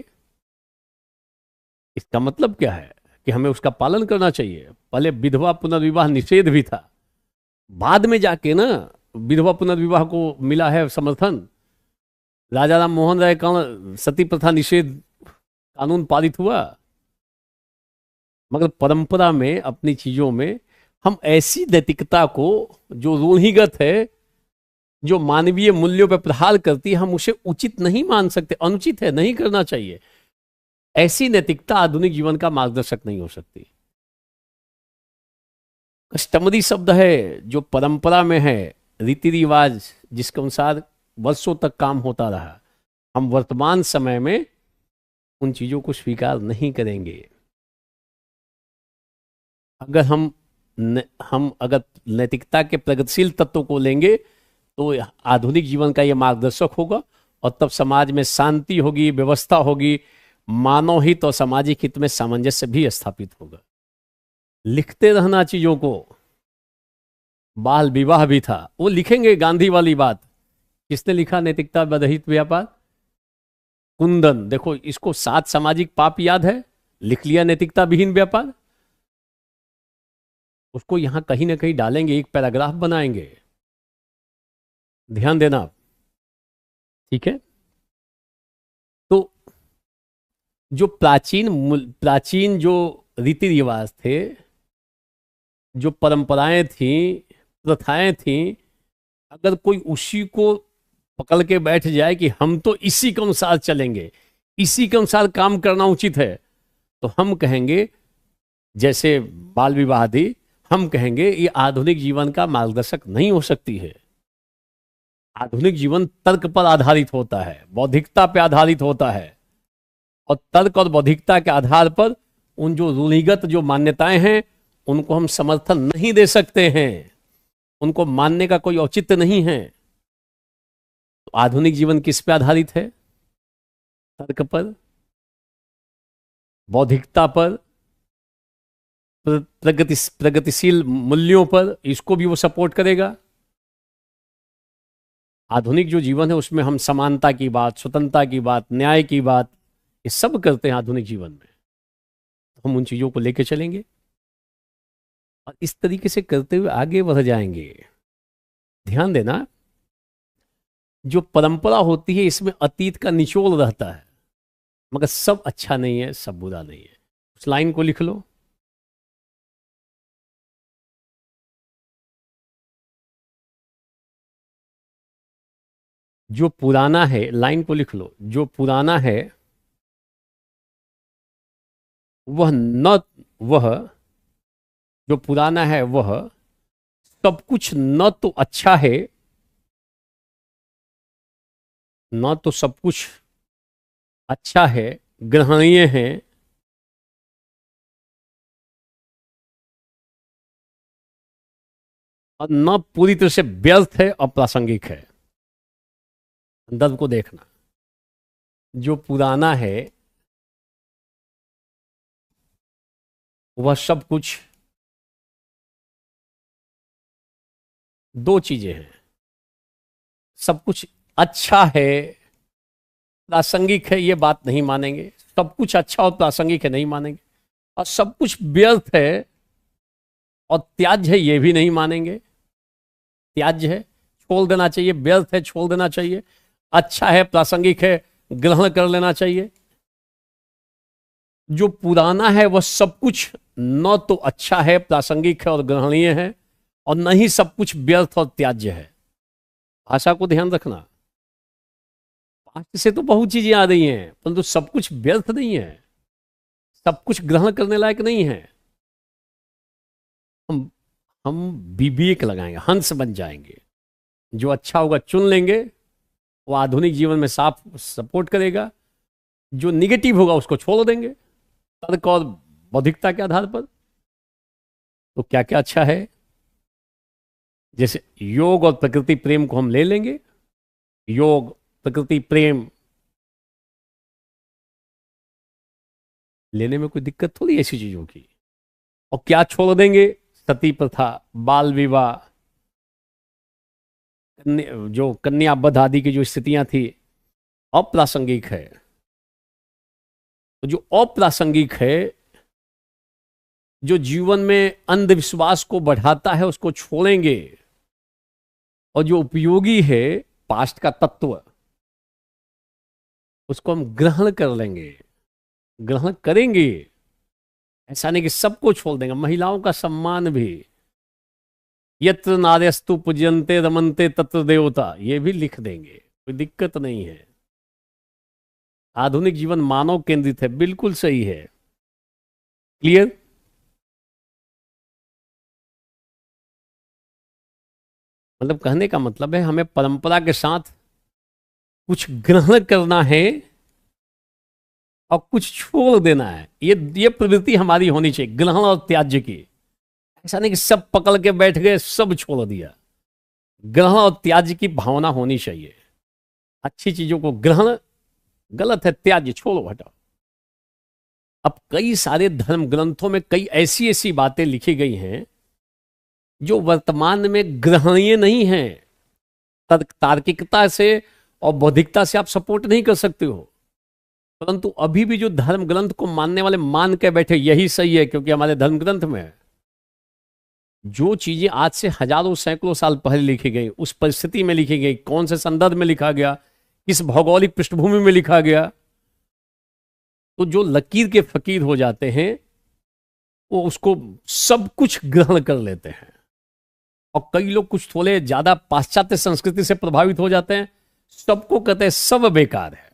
इसका मतलब क्या है कि हमें उसका पालन करना चाहिए। पहले विधवा पुनर्विवाह निषेध भी था, बाद में जाके ना विधवा पुनर्विवाह को मिला है समर्थन। राजा राम मोहन राय का सती प्रथा निषेध कानून पारित हुआ। मगर परंपरा में, अपनी चीजों में हम ऐसी नैतिकता को जो रूढ़िगत है, जो मानवीय मूल्यों पर प्रहार करती है, हम उसे उचित नहीं मान सकते, अनुचित है, नहीं करना चाहिए। ऐसी नैतिकता आधुनिक जीवन का मार्गदर्शक नहीं हो सकती। कस्टमरी शब्द है जो परंपरा में है, रीति रिवाज जिसके अनुसार वर्षों तक काम होता रहा, हम वर्तमान समय में उन चीजों को स्वीकार नहीं करेंगे। अगर हम अगर नैतिकता के प्रगतिशील तत्वों को लेंगे तो आधुनिक जीवन का यह मार्गदर्शक होगा, और तब समाज में शांति होगी, व्यवस्था होगी, मानव हित और सामाजिक हित में सामंजस्य भी स्थापित होगा। लिखते रहना चीजों को। बाल विवाह भी था, वो लिखेंगे गांधी वाली बात। किसने लिखा? नैतिकता बदहित व्यापार, कुंदन। देखो, इसको 7 सामाजिक पाप याद है, लिख लिया नैतिकता विहीन व्यापार। उसको यहां कहीं ना कहीं डालेंगे, एक पैराग्राफ बनाएंगे, ध्यान देना, ठीक है। तो जो प्राचीन जो रीति रिवाज थे, जो परंपराएं थी, प्रथाएं थी, अगर कोई उसी को पकड़ के बैठ जाए कि हम तो इसी के अनुसार चलेंगे, इसी के अनुसार काम करना उचित है, तो हम कहेंगे, जैसे बाल विवाह आदि, हम कहेंगे ये आधुनिक जीवन का मार्गदर्शक नहीं हो सकती है। आधुनिक जीवन तर्क पर आधारित होता है, बौद्धिकता पर आधारित होता है, और तर्क और बौद्धिकता के आधार पर उन जो रूढ़िगत जो मान्यताएं हैं उनको हम समर्थन नहीं दे सकते हैं, उनको मानने का कोई औचित्य नहीं है। तो आधुनिक जीवन किस पे आधारित है? तर्क पर, बौद्धिकता पर, प्रगतिशील मूल्यों पर। इसको भी वो सपोर्ट करेगा। आधुनिक जो जीवन है उसमें हम समानता की बात, स्वतंत्रता की बात, न्याय की बात, ये सब करते हैं आधुनिक जीवन में। हम उन चीजों को लेकर चलेंगे और इस तरीके से करते हुए आगे बढ़ जाएंगे। ध्यान देना, जो परंपरा होती है इसमें अतीत का निचोड़ रहता है, मगर सब अच्छा नहीं है, सब बुरा नहीं है। उस लाइन को लिख लो। जो पुराना है, लाइन को लिख लो, जो पुराना है वह न वह जो पुराना है वह सब कुछ न तो अच्छा है, न तो सब कुछ अच्छा है, ग्रहणीय है, और न पूरी तरह से व्यर्थ है और प्रासंगिक है। संदर्भ को देखना। जो पुराना है वह सब कुछ, दो चीजें हैं, सब कुछ अच्छा है, प्रासंगिक है, ये बात नहीं मानेंगे। सब कुछ अच्छा और प्रासंगिक है, नहीं मानेंगे। और सब कुछ व्यर्थ है और त्याज्य है, ये भी नहीं मानेंगे। त्याज्य है, छोड़ देना चाहिए, व्यर्थ है, छोड़ देना चाहिए, अच्छा है, प्रासंगिक है, ग्रहण कर लेना चाहिए। जो पुराना है वह सब कुछ न तो अच्छा है, प्रासंगिक है और ग्रहणीय है, और न ही सब कुछ व्यर्थ और त्याज्य है। भाषा को ध्यान रखना। पास्ट से तो बहुत चीजें आ रही हैं, परंतु सब कुछ व्यर्थ नहीं है, सब कुछ ग्रहण करने लायक नहीं है। हम हम विवेक लगाएंगे, हंस बन जाएंगे। जो अच्छा होगा चुन लेंगे, वो आधुनिक जीवन में साफ सपोर्ट करेगा। जो निगेटिव होगा उसको छोड़ देंगे, तर्क और बौद्धिकता के आधार पर। तो क्या क्या अच्छा है, जैसे योग और प्रकृति प्रेम को हम ले लेंगे। योग, प्रकृति प्रेम लेने में कोई दिक्कत थोड़ी ऐसी चीजों की। और क्या छोड़ देंगे? सती प्रथा, बाल विवाह, जो कन्याबद्ध आदि की जो स्थितियां थी, अप्रासंगिक है। तो जो अप्रासंगिक है, जो जीवन में अंधविश्वास को बढ़ाता है, उसको छोड़ेंगे। और जो उपयोगी है, पास्ट का तत्व, उसको हम ग्रहण कर लेंगे, ग्रहण करेंगे। ऐसा नहीं कि सबको छोड़ देंगे। महिलाओं का सम्मान भी, यत्र नार्यस्तु पूज्यन्ते रमन्ते तत्र देवता, ये भी लिख देंगे, कोई दिक्कत नहीं है। आधुनिक जीवन मानव केंद्रित है, बिल्कुल सही है। क्लियर? मतलब कहने का मतलब है हमें परंपरा के साथ कुछ ग्रहण करना है और कुछ छोड़ देना है। ये प्रवृत्ति हमारी होनी चाहिए, ग्रहण और त्याज्य की। ऐसा नहीं कि सब पकड़ के बैठ गए, सब छोड़ दिया। ग्रहण और त्याज्य की भावना होनी चाहिए। अच्छी चीजों को ग्रहण, गलत है त्याज्य, छोड़ो, हटाओ। अब कई सारे धर्म ग्रंथों में कई ऐसी ऐसी बातें लिखी गई हैं जो वर्तमान में ग्रहणीय नहीं है। तार्किकता से और बौद्धिकता से आप सपोर्ट नहीं कर सकते हो, परंतु अभी भी जो धर्म ग्रंथ को मानने वाले मान के बैठे यही सही है, क्योंकि हमारे धर्म ग्रंथ में है। जो चीजें आज से हजारों सैकड़ों साल पहले लिखी गई, उस परिस्थिति में लिखी गई, कौन से संदर्भ में लिखा गया, किस भौगोलिक पृष्ठभूमि में लिखा गया, तो जो लकीर के फकीर हो जाते हैं वो उसको सब कुछ ग्रहण कर लेते हैं। और कई लोग कुछ थोड़े ज्यादा पाश्चात्य संस्कृति से प्रभावित हो जाते हैं, सबको कहते हैं सब बेकार है।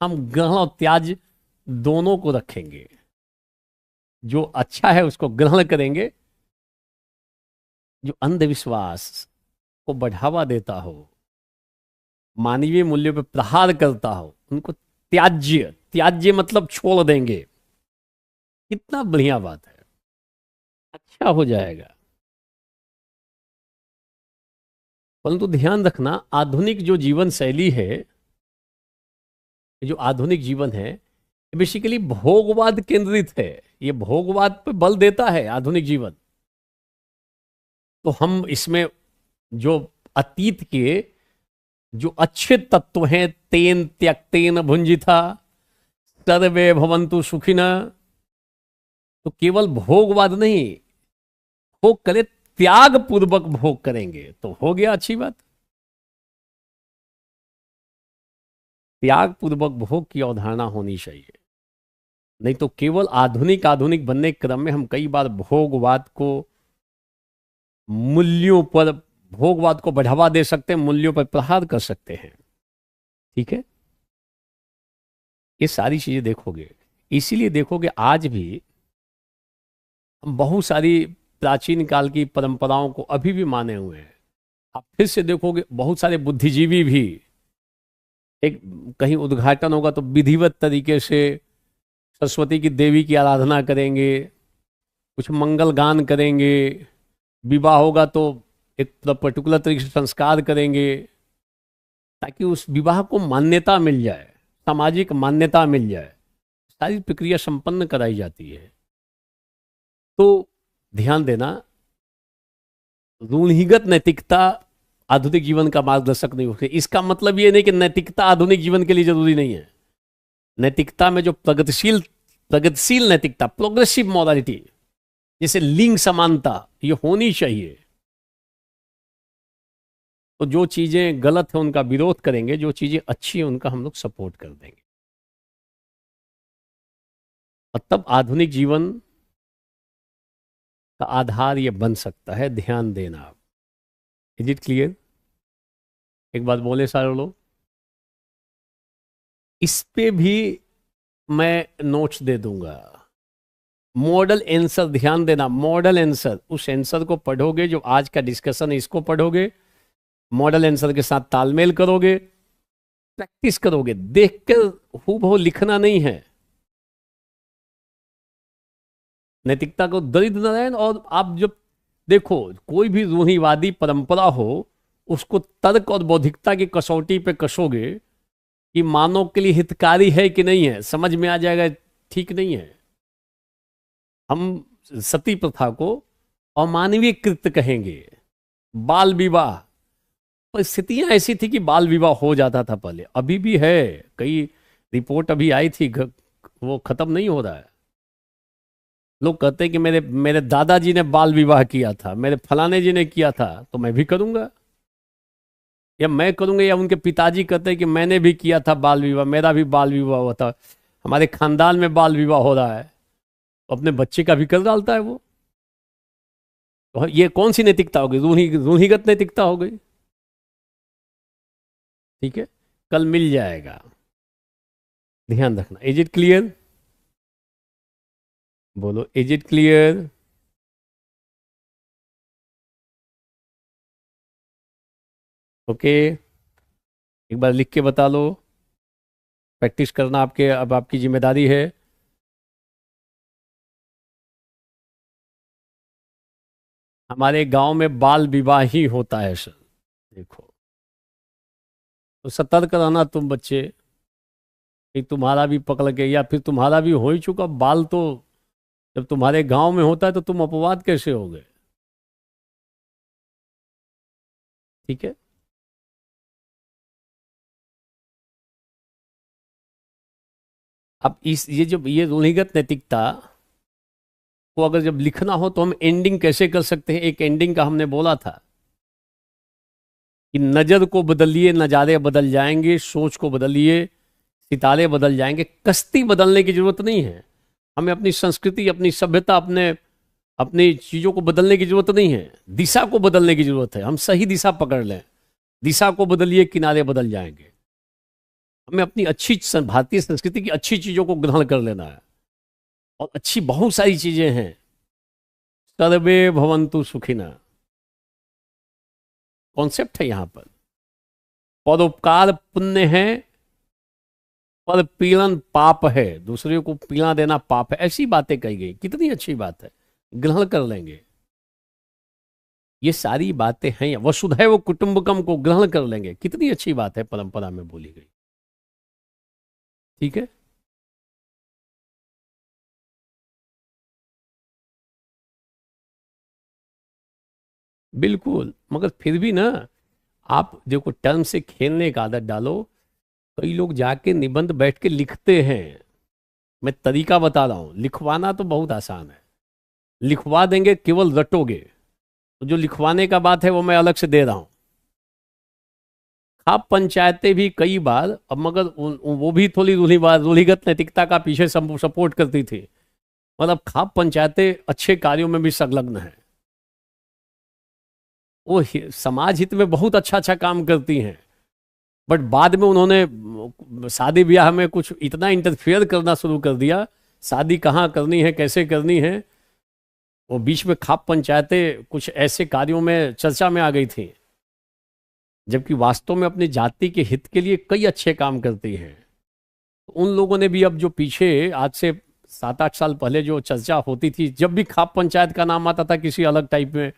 हम ग्रहण और त्याज दोनों को रखेंगे। जो अच्छा है उसको ग्रहण करेंगे, जो अंधविश्वास को बढ़ावा देता हो, मानवीय मूल्यों पर प्रहार करता हो, उनको त्याज्य, त्याज्य मतलब छोड़ देंगे। कितना बढ़िया बात है, अच्छा हो जाएगा। परंतु ध्यान रखना, आधुनिक जो जीवन शैली है, जो आधुनिक जीवन है, बेसिकली भोगवाद केंद्रित है। ये भोगवाद पे बल देता है आधुनिक जीवन। तो हम इसमें जो अतीत के जो अच्छे तत्व हैं, तेन त्यक्तेन भुंजिता सर्वे भवन्तु सुखिना, तो केवल भोगवाद नहीं, भोग करे, त्याग पूर्वक भोग करेंगे तो हो गया अच्छी बात। त्याग पूर्वक भोग की अवधारणा होनी चाहिए। नहीं तो केवल आधुनिक आधुनिक बनने के क्रम में हम कई बार भोगवाद को मूल्यों पर भोगवाद को बढ़ावा दे सकते हैं, मूल्यों पर प्रहार कर सकते हैं। ठीक है, ये सारी चीजें देखोगे, इसीलिए देखोगे आज भी हम बहुत सारी प्राचीन काल की परंपराओं को अभी भी माने हुए हैं। आप फिर से देखोगे बहुत सारे बुद्धिजीवी भी एक कहीं उद्घाटन होगा तो विधिवत तरीके से सरस्वती की देवी की आराधना करेंगे, कुछ मंगल गान करेंगे, विवाह होगा तो एक पर्टिकुलर तरीके से संस्कार करेंगे ताकि उस विवाह को मान्यता मिल जाए, सामाजिक मान्यता मिल जाए। सारी प्रक्रिया संपन्न कराई जाती है। तो ध्यान देना, रूढ़िगत नैतिकता आधुनिक जीवन का मार्गदर्शक नहीं होती। इसका मतलब ये नहीं कि नैतिकता आधुनिक जीवन के लिए जरूरी नहीं है। नैतिकता में जो प्रगतिशील प्रगतिशील नैतिकता, प्रोग्रेसिव मोरालिटी, जैसे लिंग समानता, ये होनी चाहिए। तो जो चीजें गलत है उनका विरोध करेंगे, जो चीजें अच्छी है उनका हम लोग सपोर्ट कर देंगे, और तब आधुनिक जीवन का आधार ये बन सकता है। ध्यान देना आप। Is it clear? एक बात बोले सारे लोग, इस पे भी मैं नोट्स दे दूंगा। मॉडल आंसर, ध्यान देना, मॉडल आंसर, उस आंसर को पढ़ोगे जो आज का डिस्कशन है, इसको पढ़ोगे, मॉडल आंसर के साथ तालमेल करोगे, प्रैक्टिस करोगे, देखकर हूबहू लिखना नहीं है। नैतिकता को दरिद्र नारायण, और आप जब देखो कोई भी रूढ़िवादी परंपरा हो, उसको तर्क और बौद्धिकता की कसौटी पे कसोगे कि मानव के लिए हितकारी है कि नहीं है, समझ में आ जाएगा ठीक नहीं है। हम सती प्रथा को अमानवीय कृत्य कहेंगे। बाल विवाह, परिस्थितियां ऐसी थी कि बाल विवाह हो जाता था पहले, अभी भी है, कई रिपोर्ट अभी आई थी, वो खत्म नहीं हो रहा है। लोग कहते हैं कि मेरे मेरे दादाजी ने बाल विवाह किया था, मेरे फलाने जी ने किया था, तो मैं भी करूंगा, या मैं करूंगा, या उनके पिताजी कहते हैं कि मैंने भी किया था बाल विवाह, मेरा भी बाल विवाह हुआ था, हमारे खानदान में बाल विवाह हो रहा है, तो अपने बच्चे का भी कर डालता है वो। तो ये कौन सी नैतिकता हो गई? रूढ़िगत नैतिकता हो गई। ठीक है, कल मिल जाएगा, ध्यान रखना। Is it clear? बोलो, इज इट क्लियर? ओके, एक बार लिख के बता लो, प्रैक्टिस करना आपके अब आपकी जिम्मेदारी है। हमारे गांव में बाल विवाह ही होता है सर। देखो, तो सतर्क रहना तुम बच्चे, कि तुम्हारा भी पकड़ के, या फिर तुम्हारा भी हो ही चुका बाल, तो जब तुम्हारे गांव में होता है तो तुम अपवाद कैसे हो गए? ठीक है, अब इस ये रूढ़िगत नैतिकता को अगर जब लिखना हो तो हम एंडिंग कैसे कर सकते हैं? एक एंडिंग का हमने बोला था कि नजर को बदलिए, नजारे बदल जाएंगे, सोच को बदलिए, सितारे बदल जाएंगे। कश्ती बदलने की जरूरत नहीं है, हमें अपनी संस्कृति, अपनी सभ्यता, अपनी चीजों को बदलने की जरूरत नहीं है, दिशा को बदलने की जरूरत है। हम सही दिशा पकड़ लें, दिशा को बदलिए, किनारे बदल जाएंगे। हमें अपनी अच्छी भारतीय संस्कृति की अच्छी चीजों को ग्रहण कर लेना है, और अच्छी बहुत सारी चीजें हैं। सर्वे भवन्तु सुखिना कॉन्सेप्ट है यहां पर। परोपकार पुण्य है, पर पीड़न पाप है, दूसरे को पीड़ा देना पाप है, ऐसी बातें कही गई। कितनी अच्छी बात है, ग्रहण कर लेंगे। ये सारी बातें हैं, वसुधैव कुटुंबकम को ग्रहण कर लेंगे, कितनी अच्छी बात है, परंपरा में बोली गई। ठीक है, बिल्कुल। मगर फिर भी ना, आप देखो टर्म से खेलने का आदत डालो। कई लोग जाके निबंध बैठ के लिखते हैं, मैं तरीका बता रहा हूं, लिखवाना तो बहुत आसान है, लिखवा देंगे, केवल रटोगे। तो जो लिखवाने का बात है वो मैं अलग से दे रहा हूं। खाप पंचायतें भी कई बार, अब मगर वो भी थोड़ी रूढ़िगत नैतिकता का पीछे सपोर्ट करती थी। मतलब खाप पंचायतें अच्छे कार्यों में भी संलग्न है, वो समाज हित में बहुत अच्छा अच्छा काम करती हैं, बट बाद में उन्होंने शादी ब्याह में कुछ इतना इंटरफियर करना शुरू कर दिया, शादी कहाँ करनी है कैसे करनी है। वो बीच में खाप पंचायतें कुछ ऐसे कार्यों में चर्चा में आ गई थी, जबकि वास्तव में अपनी जाति के हित के लिए कई अच्छे काम करती हैं। तो उन लोगों ने भी अब जो पीछे आज से 7-8 साल पहले जो चर्चा होती थी, जब भी खाप पंचायत का नाम आता था किसी अलग टाइप में,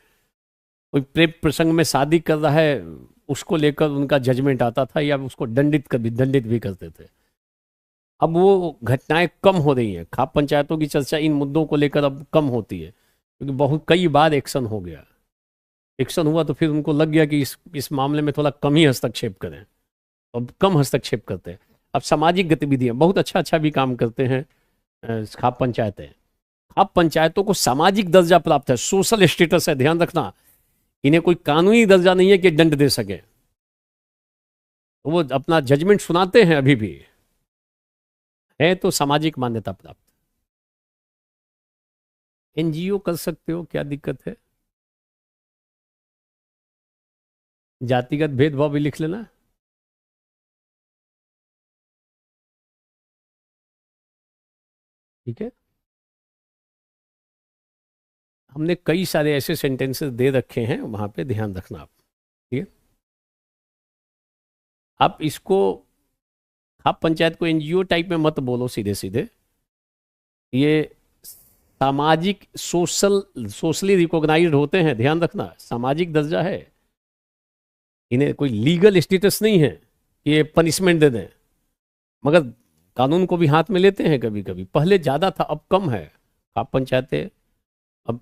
कोई प्रेम प्रसंग में शादी कर रहा है उसको लेकर उनका जजमेंट आता था, या उसको दंडित भी करते थे। अब वो घटनाएं कम हो रही हैं, खाप पंचायतों की चर्चा इन मुद्दों को लेकर अब कम होती है, क्योंकि बहुत कई बार एक्शन हो गया, एक्शन हुआ तो फिर उनको लग गया कि इस मामले में थोड़ा कम ही हस्तक्षेप करें, अब कम हस्तक्षेप करते हैं। अब सामाजिक गतिविधियां बहुत अच्छा अच्छा भी काम करते हैं खाप पंचायतें। खाप पंचायतों को सामाजिक दर्जा प्राप्त है, सोशल स्टेटस है, ध्यान रखना, इन्हें कोई कानूनी दर्जा नहीं है कि दंड दे सके, तो वो अपना जजमेंट सुनाते हैं अभी भी, है तो सामाजिक मान्यता प्राप्त। एनजीओ कर सकते हो, क्या दिक्कत है, जातिगत भेदभाव भी लिख लेना। ठीक है, हमने कई सारे ऐसे सेंटेंसेस दे रखे हैं वहां पे, ध्यान रखना आप। ठीक है, आप इसको, आप पंचायत को एनजीओ टाइप में मत बोलो सीधे सीधे, ये सामाजिक सोशली रिकॉग्नाइज्ड होते हैं, ध्यान रखना, सामाजिक दर्जा है, इन्हें कोई लीगल स्टेटस नहीं है कि ये पनिशमेंट दे दें, मगर कानून को भी हाथ में लेते हैं कभी कभी, पहले ज़्यादा था अब कम है। आप पंचायतें अब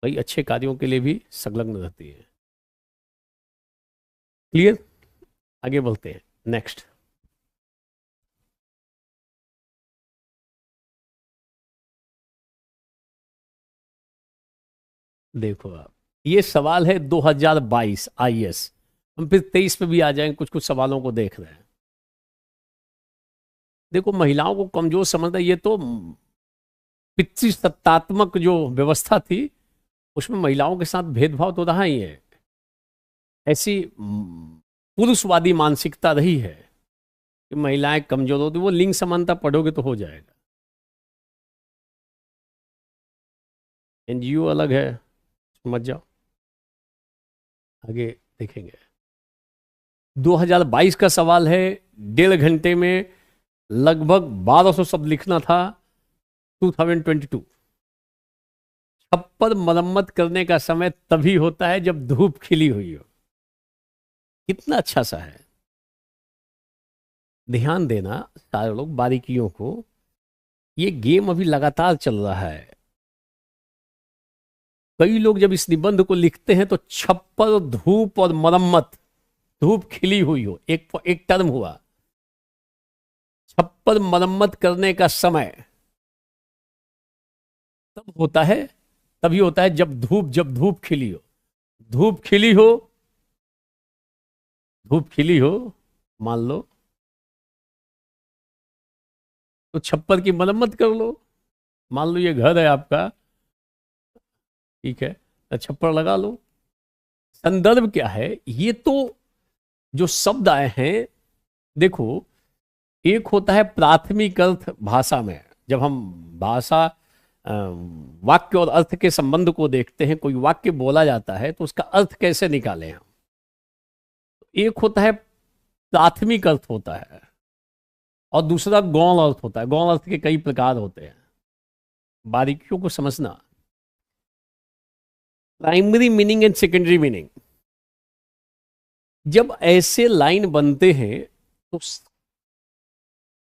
कई अच्छे कार्यों के लिए भी संलग्न रहती है। क्लियर, आगे बढ़ते हैं नेक्स्ट। देखो आप, ये सवाल है 2022 आईएएस, हम फिर 23 पे भी आ जाएंगे, कुछ कुछ सवालों को देख रहे हैं। देखो, महिलाओं को कमजोर समझना, ये तो पितृसत्तात्मक जो व्यवस्था थी उसमें महिलाओं के साथ भेदभाव तो रहा ही है, ऐसी पुरुषवादी मानसिकता रही है कि महिलाएं कमजोर होती, वो लिंग समानता पढ़ोगे तो हो जाएगा। एनजीओ अलग है, समझ जाओ, आगे देखेंगे। 2022 का सवाल है, 1.5 घंटे में लगभग 1200 शब्द लिखना था। 2022, छप्पर मरम्मत करने का समय तभी होता है जब धूप खिली हुई हो। कितना अच्छा सा है, ध्यान देना सारे लोग बारीकियों को, ये गेम अभी लगातार चल रहा है। कई लोग जब इस निबंध को लिखते हैं तो छप्पर, धूप और मरम्मत, धूप खिली हुई हो, एक टर्म हुआ, छप्पर मरम्मत करने का समय तब होता है, तभी होता है जब धूप खिली हो, धूप खिली हो, धूप खिली हो, मान लो तो छप्पर की मरम्मत कर लो। मान लो ये घर है आपका, ठीक है, तो छप्पर लगा लो। संदर्भ क्या है, ये तो जो शब्द आए हैं, देखो, एक होता है प्राथमिक अर्थ भाषा में, जब हम भाषा वाक्य और अर्थ के संबंध को देखते हैं, कोई वाक्य बोला जाता है तो उसका अर्थ कैसे निकालें हम। एक होता है प्राथमिक अर्थ होता है, और दूसरा गौण अर्थ होता है। गौण अर्थ के कई प्रकार होते हैं, बारीकियों को समझना। Primary meaning and secondary meaning, जब ऐसे लाइन बनते हैं तो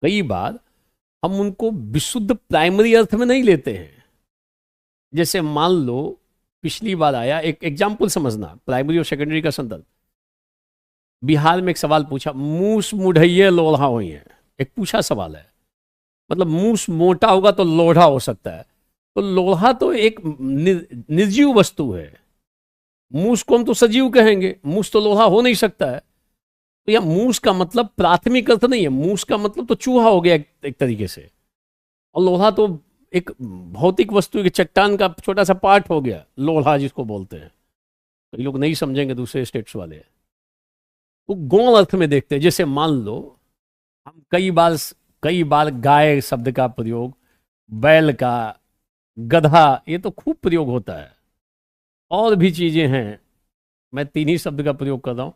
कई बार हम उनको विशुद्ध प्राइमरी अर्थ में नहीं लेते हैं। जैसे मान लो पिछली बार आया, एक एग्जाम्पल समझना, प्राइमरी और सेकेंडरी का संदर्भ। बिहार में एक सवाल पूछा, मूस मुढ़ैये लोढ़ा हुई है, एक पूछा सवाल है, मतलब मूस मोटा होगा तो लोढ़ा हो सकता है, तो लोढ़ा तो एक निर्जीव वस्तु है, मूस को हम तो सजीव कहेंगे, मूस तो लोढ़ा हो नहीं सकता है। तो यह मूस का मतलब प्राथमिक अर्थ नहीं है, मूस का मतलब तो चूहा हो गया एक तरीके से, और लोहा तो एक भौतिक वस्तु की चट्टान का छोटा सा पार्ट हो गया, लोहा जिसको बोलते हैं। कई लोग नहीं समझेंगे दूसरे स्टेट्स वाले, वो गौण अर्थ में देखते हैं। जैसे मान लो हम कई बार गाय शब्द का प्रयोग, बैल का, गधा, ये तो खूब प्रयोग होता है। और भी चीजें हैं, मैं तीन ही शब्द का प्रयोग कर रहा हूं।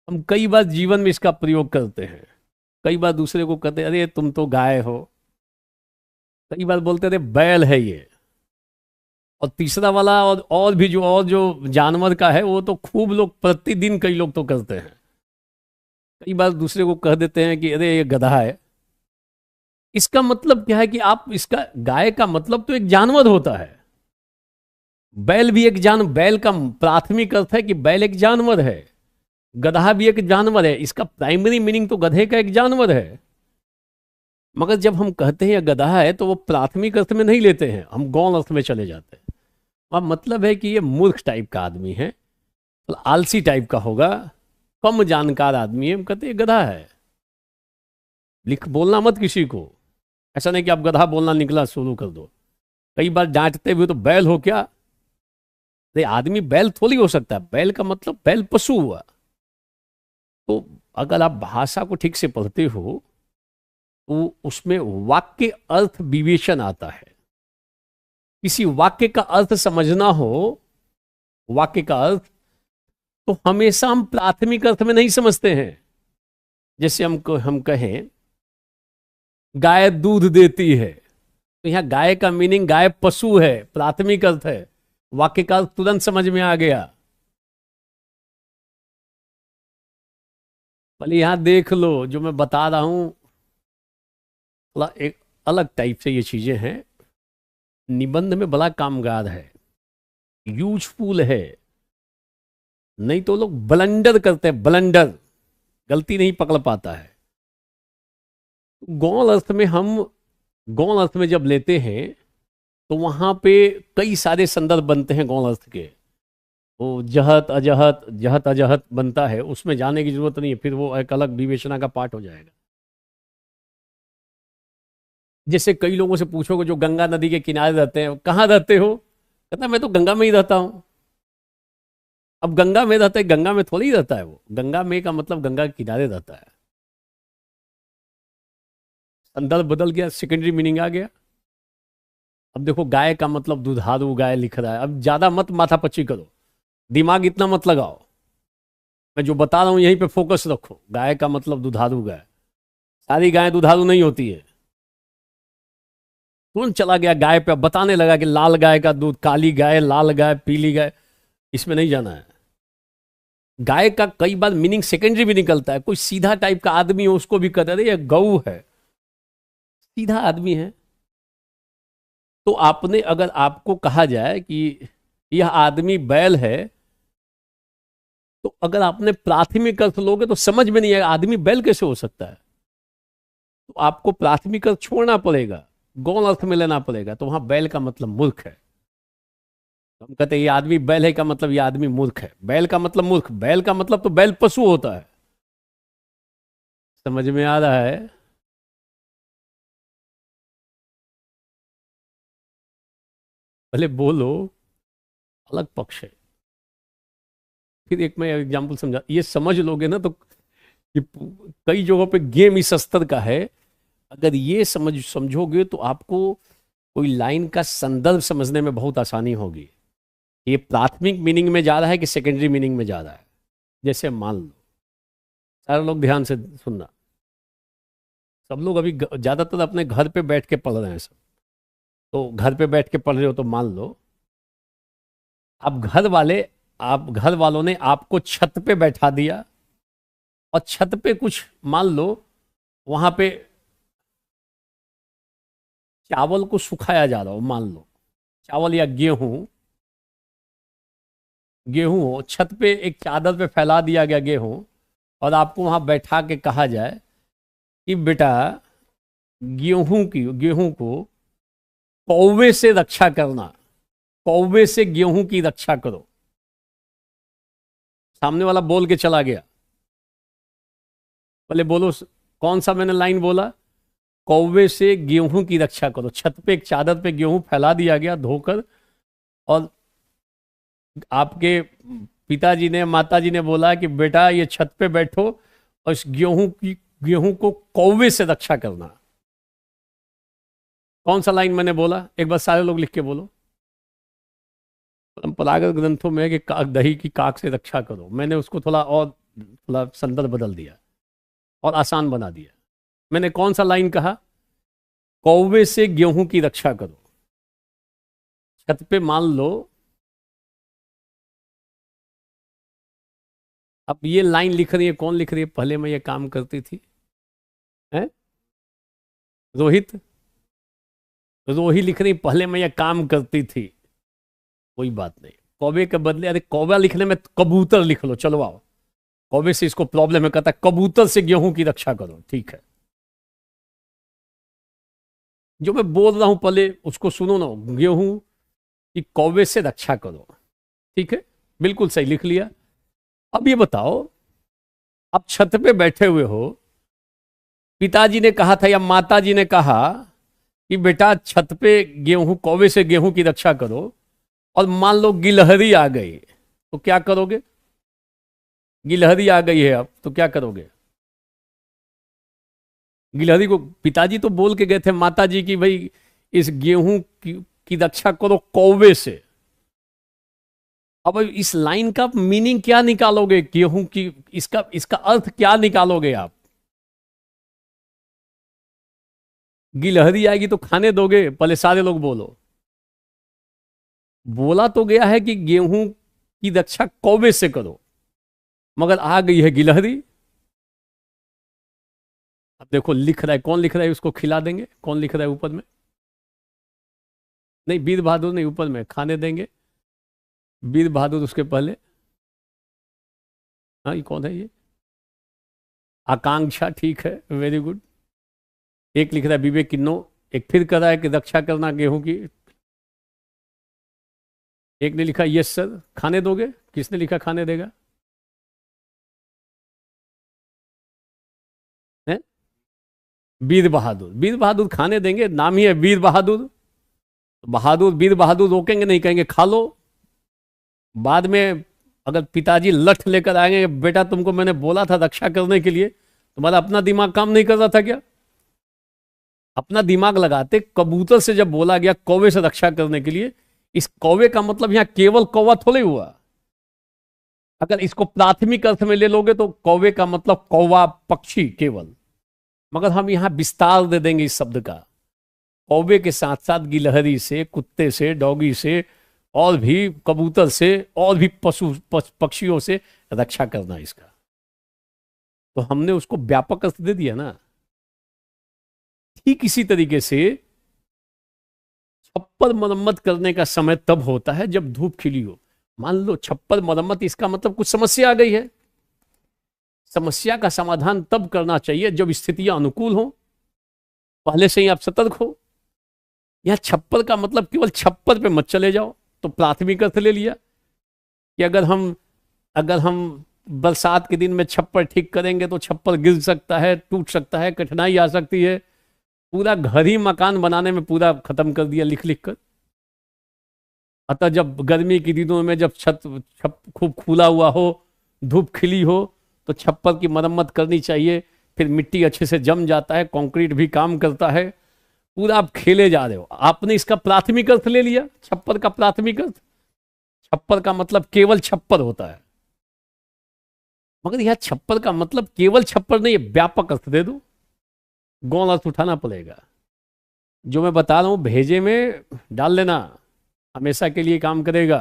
हम कई बार जीवन में इसका प्रयोग करते हैं। कई बार दूसरे को कहते हैं अरे तुम तो गाय हो, कई बार बोलते थे बैल है ये। और तीसरा वाला और जो जानवर का है वो तो खूब लोग प्रतिदिन कई लोग तो करते हैं। कई बार दूसरे को कह देते हैं कि अरे ये गधा है। इसका मतलब क्या है कि आप इसका, गाय का मतलब तो एक जानवर होता है, बैल भी एक बैल का प्राथमिक अर्थ है कि बैल एक जानवर है, गधा भी एक जानवर है। इसका प्राइमरी मीनिंग तो गधे का एक जानवर है। मगर जब हम कहते हैं यह गधा है तो वो प्राथमिक अर्थ में नहीं लेते हैं, हम गौण अर्थ में चले जाते हैं। अब मतलब है कि ये मूर्ख टाइप का आदमी है, तो आलसी टाइप का होगा, कम जानकार आदमी है, हम कहते हैं गधा है। लिख बोलना मत किसी को, ऐसा नहीं कि आप गधा बोलना निकला शुरू कर दो। कई बार डांटते हुए तो बैल हो क्या, अरे आदमी बैल थोड़ी हो सकता है, बैल का मतलब बैल पशु हुआ। तो अगर आप भाषा को ठीक से पढ़ते हो तो उसमें वाक्य अर्थ विवेचन आता है। किसी वाक्य का अर्थ समझना हो, वाक्य का अर्थ, तो हमेशा हम प्राथमिक अर्थ में नहीं समझते हैं। जैसे हम कहें गाय दूध देती है, तो यहां गाय का मीनिंग गाय पशु है, प्राथमिक अर्थ है। वाक्य का अर्थ तुरंत समझ में आ गया। भले यहां देख लो जो मैं बता रहा हूं, एक अलग टाइप से ये चीजें हैं। निबंध में बड़ा कामगार है, यूजफुल है। नहीं तो लोग ब्लंडर करते हैं, ब्लंडर, गलती नहीं पकड़ पाता है। गौण अर्थ में हम, गौण अर्थ में जब लेते हैं तो वहां पे कई सारे संदर्भ बनते हैं गौण अर्थ के। वो जहत अजहत, जहत अजहत बनता है, उसमें जाने की जरूरत नहीं है, फिर वो एक अलग विवेचना का पार्ट हो जाएगा। जैसे कई लोगों से पूछोगे जो गंगा नदी के किनारे रहते हैं, कहाँ रहते हो, कहता है मैं तो गंगा में ही रहता हूं। अब गंगा में रहता है, गंगा में थोड़ी रहता है वो, गंगा में का मतलब गंगा के किनारे रहता है। संदर्भ बदल गया, सेकेंडरी मीनिंग आ गया। अब देखो गाय का मतलब दुधारू गाय लिख रहा है, अब ज्यादा मत माथापच्ची करो, दिमाग इतना मत लगाओ। मैं जो बता रहा हूं यहीं पे फोकस रखो। गाय का मतलब दुधारू गाय, सारी गाय दुधारू नहीं होती है। तुरंत चला गया गाय पे, अब बताने लगा कि लाल गाय का दूध, काली गाय, लाल गाय, पीली गाय, इसमें नहीं जाना है। गाय का कई बार मीनिंग सेकेंडरी भी निकलता है। कोई सीधा टाइप का आदमी हो उसको भी कहते हैं ये गऊ है, सीधा आदमी है। तो आपने, अगर आपको कहा जाए कि यह आदमी बैल है, तो अगर आपने प्राथमिक अर्थ लोगे तो समझ में नहीं आएगा आदमी बैल कैसे हो सकता है। तो आपको प्राथमिक अर्थ छोड़ना पड़ेगा, गौण अर्थ में लेना पड़ेगा। तो वहां बैल का मतलब मूर्ख है। हम कहते हैं ये आदमी बैल है का मतलब ये आदमी मूर्ख है। बैल का मतलब मूर्ख, बैल का मतलब तो बैल पशु होता है। समझ में आ रहा है? भले बोलो, अलग पक्ष है। फिर एक मैं एग्जांपल समझा, ये समझ लोगे ना तो ये कई जगहों पे गेम इस स्तर का है। अगर ये समझोगे तो आपको कोई लाइन का संदर्भ समझने में बहुत आसानी होगी। ये प्राथमिक मीनिंग में जा रहा है कि सेकेंडरी मीनिंग में जा रहा है। जैसे मान लो, सारे लोग ध्यान से सुनना, सब लोग अभी ज्यादातर अपने घर पे बैठ के पढ़ रहे हैं सब। तो घर पे बैठ के पढ़ रहे हो तो मान लो आप घर वालों ने आपको छत पे बैठा दिया, और छत पे कुछ मान लो वहां पे चावल को सुखाया जा रहा हो, मान लो चावल या गेहूं, गेहूं हो, छत पे एक चादर पे फैला दिया गया गेहूं, और आपको वहां बैठा के कहा जाए कि बेटा गेहूं को कौवे से रक्षा करना, कौवे से गेहूं की रक्षा करो। सामने वाला बोल के चला गया, पहले बोलो कौन सा मैंने लाइन बोला? कौवे से गेहूं की रक्षा करो। छत पे एक चादर पे गेहूं फैला दिया गया धोकर, और आपके पिताजी ने माताजी ने बोला कि बेटा ये छत पे बैठो और इस गेहूं को कौवे से रक्षा करना। कौन सा लाइन मैंने बोला? एक बार सारे लोग लिख के बोलो। परंपरागत ग्रंथों में है कि दही की काक से रक्षा करो। मैंने उसको थोड़ा संदर्भ बदल दिया और आसान बना दिया। मैंने कौन सा लाइन कहा? कौवे से गेहूं की रक्षा करो। छत पे मान लो, अब ये लाइन लिख रही है, कौन लिख रही है? पहले मैं ये काम करती थी, हैं? रोहित, रोही लिख रही, पहले मैं ये काम करती थी। कोई बात नहीं, कौवे के बदले, अरे कौवा लिखने में कबूतर लिख लो, चलो आओ। कौवे से इसको प्रॉब्लम है, कहता है कबूतर से गेहूं की रक्षा करो। ठीक है, जो मैं बोल रहा हूं पहले उसको सुनो ना। गेहूं की कौवे से रक्षा करो, ठीक है, बिल्कुल सही लिख लिया। अब ये बताओ, अब छत पे बैठे हुए हो, पिताजी ने कहा था या माताजी ने कहा कि बेटा छत पे गेहूं, कौवे से गेहूं की रक्षा करो, और मान लो गिलहरी आ गई, तो क्या करोगे? गिलहरी आ गई है अब, तो क्या करोगे? गिलहरी को पिताजी तो बोल के गए थे माताजी की, भाई इस गेहूं की रक्षा करो कौवे से। अब इस लाइन का मीनिंग क्या निकालोगे? गेहूं की, इसका इसका अर्थ क्या निकालोगे आप? गिलहरी आएगी तो खाने दोगे? पहले सारे लोग बोलो। बोला तो गया है कि गेहूं की रक्षा कौवे से करो, मगर आ गई है गिलहरी। अब देखो लिख रहा है, कौन लिख रहा है? उसको खिला देंगे। कौन लिख रहा है ऊपर में? नहीं, वीर बहादुर नहीं, ऊपर में खाने देंगे। वीर बहादुर उसके पहले। हाँ, ये कौन है ये? आकांक्षा, ठीक है, वेरी गुड। एक लिख रहा है विवेक किन्नो, एक फिर कर रहा है कि रक्षा करना गेहूं की। एक ने लिखा यस सर, खाने दोगे? किसने लिखा खाने देगा? है वीर बहादुर। वीर बहादुर खाने देंगे, नाम ही है वीर बहादुर। बहादुर, वीर बहादुर रोकेंगे नहीं, कहेंगे खा लो। बाद में अगर पिताजी लठ लेकर आएंगे, बेटा तुमको मैंने बोला था रक्षा करने के लिए, तुम्हारा अपना दिमाग काम नहीं कर रहा था क्या? अपना दिमाग लगाते। कबूतर से जब बोला गया कौवे से रक्षा करने के लिए, इस कौवे का मतलब यहां केवल कौवा थोड़े हुआ। अगर इसको प्राथमिक अर्थ में ले लोगे तो कौवे का मतलब कौवा, पक्षी केवल। मगर हम यहां विस्तार दे देंगे इस शब्द का। कौवे के साथ साथ गिलहरी से, कुत्ते से, डॉगी से, और भी कबूतर से, और भी पक्षियों से रक्षा करना इसका। तो हमने उसको व्यापक अर्थ दे दिया ना। ठीक इसी तरीके से छप्पर मरम्मत करने का समय तब होता है जब धूप खिली हो। मान लो छप्पर मरम्मत, इसका मतलब कुछ समस्या आ गई है। समस्या का समाधान तब करना चाहिए जब स्थितियां अनुकूल हो, पहले से ही आप सतर्क हो। यह छप्पर का मतलब केवल छप्पर पे मत चले जाओ, तो प्राथमिक अर्थ ले लिया कि अगर हम बरसात के दिन में छप्पर ठीक करेंगे तो छप्पर गिर सकता है, टूट सकता है, कठिनाई आ सकती है। पूरा घर ही मकान बनाने में पूरा खत्म कर दिया लिख लिख कर। अतः जब गर्मी के दिनों में जब छत खूब खुला हुआ हो, धूप खिली हो, तो छप्पर की मरम्मत करनी चाहिए। फिर मिट्टी अच्छे से जम जाता है, कंक्रीट भी काम करता है। पूरा आप खेले जा रहे हो। आपने इसका प्राथमिक अर्थ ले लिया, छप्पर का प्राथमिक अर्थ। छप्पर का मतलब केवल छप्पर होता है, मगर यह छप्पर का मतलब केवल छप्पर नहीं, व्यापक अर्थ दे दो। गौण अर्थ उठाना पड़ेगा। जो मैं बता रहा हूं भेजे में डाल लेना, हमेशा के लिए काम करेगा।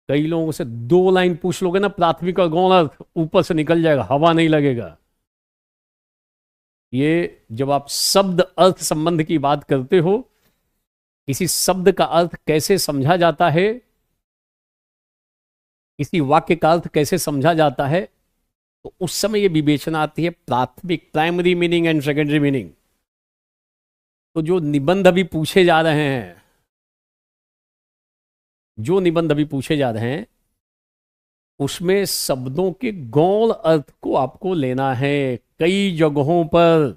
कई लोगों से 2 लाइन पूछ लोगे ना, प्राथमिक और गौण अर्थ, ऊपर से निकल जाएगा, हवा नहीं लगेगा। ये जब आप शब्द अर्थ संबंध की बात करते हो, किसी शब्द का अर्थ कैसे समझा जाता है, किसी वाक्य का अर्थ कैसे समझा जाता है, तो उस समय यह विवेचना आती है प्राथमिक, primary meaning and secondary meaning. तो जो निबंध अभी पूछे जा रहे हैं, जो निबंध अभी पूछे जा रहे हैं, उसमें शब्दों के गौण अर्थ को आपको लेना है। कई जगहों पर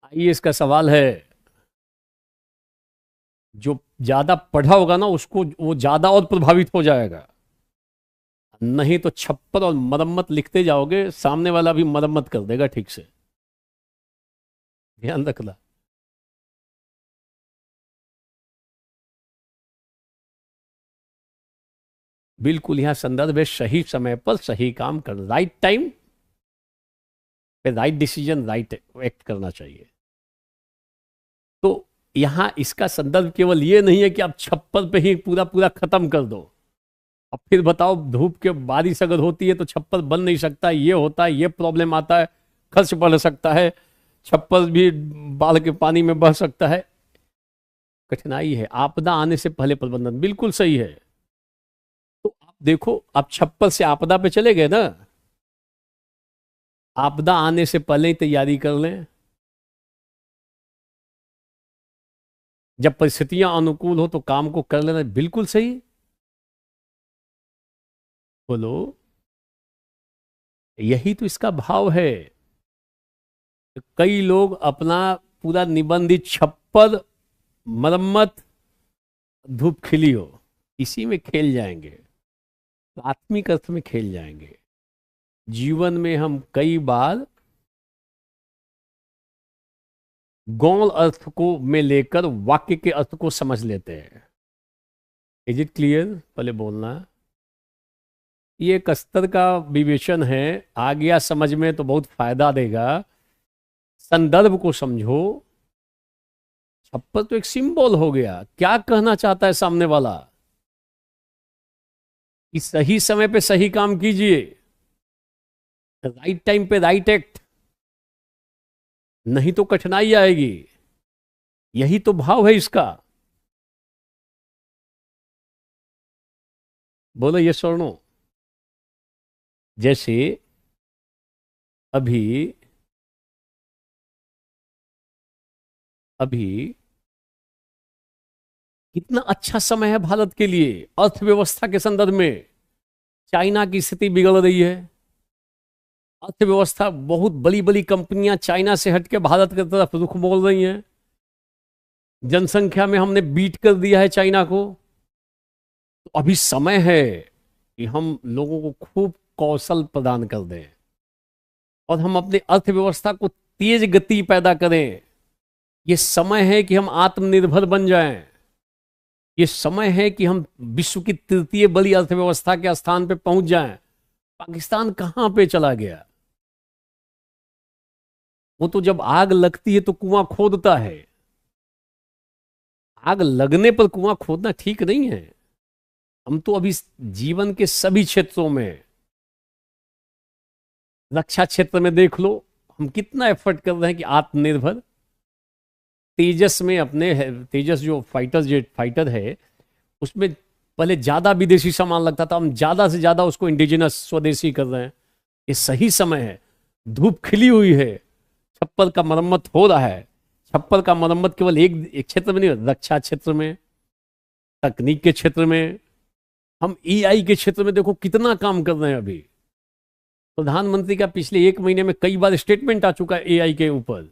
आईएएस का सवाल है, जो ज्यादा पढ़ा होगा ना उसको वो ज्यादा और प्रभावित हो जाएगा। नहीं तो छप्पर और मरम्मत लिखते जाओगे, सामने वाला भी मरम्मत कर देगा ठीक से। ध्यान रखना। बिल्कुल, यहां संदर्भ है सही समय पर सही काम करना, राइट टाइम पे राइट डिसीजन, राइट एक्ट करना चाहिए। तो यहां इसका संदर्भ केवल ये नहीं है कि आप छप्पर पे ही पूरा पूरा खत्म कर दो। अब फिर बताओ, धूप के बारिश अगर होती है तो छप्पर बन नहीं सकता, ये होता है, ये प्रॉब्लम आता है, खर्च बढ़ सकता है, छप्पर भी बाढ़ के पानी में बह सकता है, कठिनाई है। आपदा आने से पहले प्रबंधन बिल्कुल सही है। तो आप देखो, आप छप्पर से आपदा पे चले गए ना, आपदा आने से पहले ही तैयारी कर लें। जब परिस्थितियां अनुकूल हो तो काम को कर लेना बिल्कुल सही। बोलो, यही तो इसका भाव है। कई लोग अपना पूरा निबंधित छप्पर, मरम्मत, धूप खिली हो, इसी में खेल जाएंगे, प्राथमिक अर्थ में खेल जाएंगे। जीवन में हम कई बार गौण अर्थ को में लेकर वाक्य के अर्थ को समझ लेते हैं। Is it clear? पहले बोलना। ये एक स्तर का विवेचन है, आ गया समझ में तो बहुत फायदा देगा। संदर्भ को समझो। छप्पर तो एक सिंबल हो गया, क्या कहना चाहता है सामने वाला कि सही समय पे सही काम कीजिए, राइट टाइम पे राइट एक्ट, नहीं तो कठिनाई आएगी। यही तो भाव है इसका। बोलो ये स्वर्णो। जैसे अभी अभी कितना अच्छा समय है भारत के लिए अर्थव्यवस्था के संदर्भ में। चाइना की स्थिति बिगड़ रही है, अर्थव्यवस्था, बहुत बड़ी बड़ी कंपनियां चाइना से हटके भारत की तरफ रुख मोड़ रही हैं। जनसंख्या में हमने बीट कर दिया है चाइना को। तो अभी समय है कि हम लोगों को खूब कौशल प्रदान कर दें और हम अपनी अर्थव्यवस्था को तेज गति पैदा करें। ये समय है कि हम आत्मनिर्भर बन जाएं। ये समय है कि हम विश्व की तृतीय बड़ी अर्थव्यवस्था के स्थान पे पहुंच जाएं। पाकिस्तान कहां पे चला गया? वो तो जब आग लगती है तो कुआं खोदता है। आग लगने पर कुआं खोदना ठीक नहीं है। हम तो अभी जीवन के सभी क्षेत्रों में, रक्षा क्षेत्र में देख लो, हम कितना एफर्ट कर रहे हैं कि आत्मनिर्भर। तेजस में अपने तेजस जो फाइटर है, उसमें पहले ज्यादा विदेशी सामान लगता था, हम ज्यादा से ज्यादा उसको इंडिजिनस स्वदेशी कर रहे हैं। ये सही समय है, धूप खिली हुई है, छप्पर का मरम्मत हो रहा है। छप्पर का मरम्मत केवल एक क्षेत्र में नहीं, रक्षा क्षेत्र में, तकनीक के क्षेत्र में, हम एआई के क्षेत्र में देखो कितना काम कर रहे हैं। अभी प्रधानमंत्री का पिछले एक महीने में कई बार स्टेटमेंट आ चुका है एआई के ऊपर।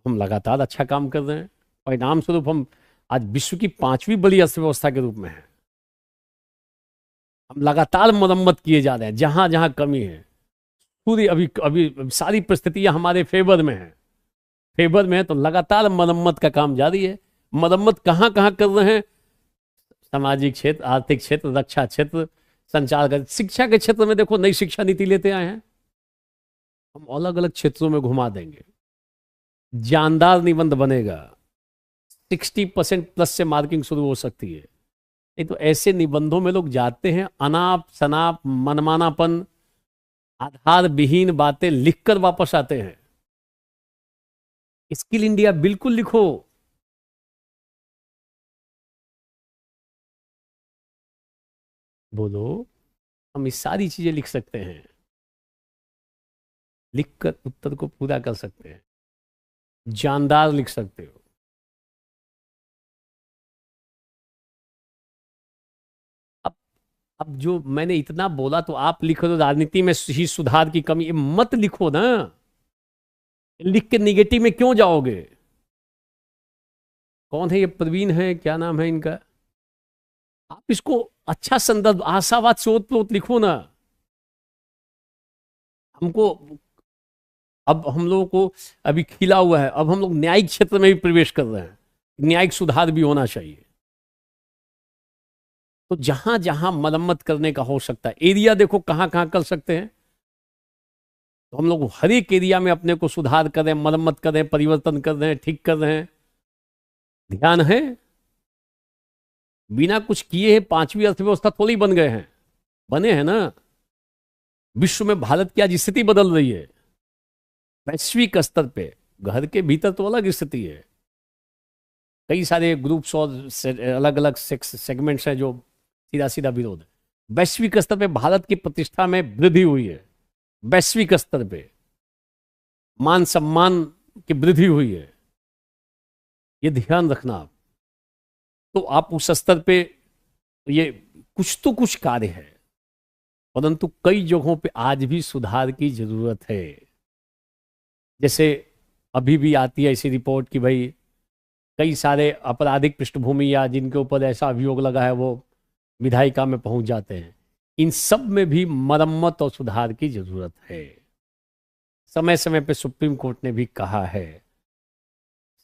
हम लगातार अच्छा काम कर रहे हैं, परिणाम स्वरूप हम आज विश्व की 5वीं बड़ी अर्थव्यवस्था के रूप में है। हम लगातार मरम्मत किए जा रहे हैं जहां जहां कमी है। पूरी अभी अभी सारी परिस्थितियां हमारे फेवर में है, फेवर में है, तो लगातार मरम्मत का काम जारी है। मरम्मत कहां कहां कर रहे हैं? सामाजिक क्षेत्र, आर्थिक क्षेत्र, रक्षा क्षेत्र, संचार का, शिक्षा के क्षेत्र में देखो नई शिक्षा नीति लेते आए हैं। हम अलग अलग क्षेत्रों में घुमा देंगे, जानदार निबंध बनेगा। 60% प्लस से मार्किंग शुरू हो सकती है। नहीं तो ऐसे निबंधों में लोग जाते हैं, अनाप शनाप मनमानापन, आधार विहीन बातें लिखकर वापस आते हैं। स्किल इंडिया बिल्कुल लिखो। बोलो, हम ये सारी चीजें लिख सकते हैं, लिखकर उत्तर को पूरा कर सकते हैं, जानदार लिख सकते हो। अब जो मैंने इतना बोला तो आप लिख दो राजनीति में ही सुधार की कमी, ये मत लिखो ना। लिख के निगेटिव में क्यों जाओगे? कौन है ये? प्रवीण है, क्या नाम है इनका? आप इसको अच्छा संदर्भ, आशावाद से ओत लिखो ना। हमको, अब हम लोगों को अभी खिला हुआ है, अब हम लोग न्यायिक क्षेत्र में भी प्रवेश कर रहे हैं, न्यायिक सुधार भी होना चाहिए। तो जहां जहां मरम्मत करने का हो सकता है, एरिया देखो कहां कहां कर सकते हैं, तो हम लोग हर एक एरिया में अपने को सुधार कर रहे हैं, मरम्मत कर रहे हैं, परिवर्तन कर रहे हैं, ठीक कर रहे हैं। ध्यान है? बिना कुछ किए है पांचवी अर्थव्यवस्था थोड़ी बन गए हैं, बने हैं ना। विश्व में भारत की आज स्थिति बदल रही है वैश्विक स्तर पे। घर के भीतर तो अलग स्थिति है, कई सारे ग्रुप्स और अलग अलग सेगमेंट्स हैं जो सीधा सीधा विरोध है। वैश्विक स्तर पे भारत की प्रतिष्ठा में वृद्धि हुई है, वैश्विक स्तर पे मान सम्मान की वृद्धि हुई है, ये ध्यान रखना आप। तो आप उस स्तर पे ये कुछ तो कुछ कार्य है, परंतु कई जगहों पे आज भी सुधार की जरूरत है। जैसे अभी भी आती है ऐसी रिपोर्ट कि भाई कई सारे आपराधिक पृष्ठभूमि या जिनके ऊपर ऐसा अभियोग लगा है वो विधायिका में पहुंच जाते हैं। इन सब में भी मरम्मत और सुधार की जरूरत है। समय समय पे सुप्रीम कोर्ट ने भी कहा है,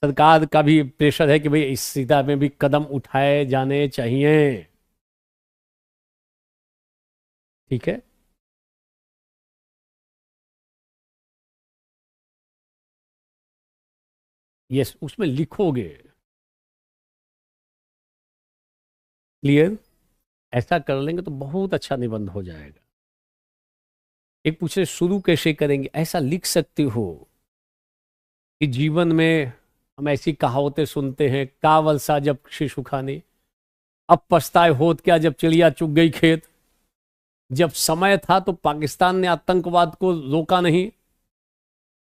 सरकार का भी प्रेशर है कि भाई इस सीधा में भी कदम उठाए जाने चाहिए। ठीक है? यस, उसमें लिखोगे। क्लियर? ऐसा कर लेंगे तो बहुत अच्छा निबंध हो जाएगा। एक पूछे शुरू कैसे करेंगे, ऐसा लिख सकते हो कि जीवन में हम ऐसी कहावतें सुनते हैं, कावल सा जब कृषि सुखानी, अब पछताए होत क्या जब चिड़िया चुग गई खेत। जब समय था तो पाकिस्तान ने आतंकवाद को रोका नहीं,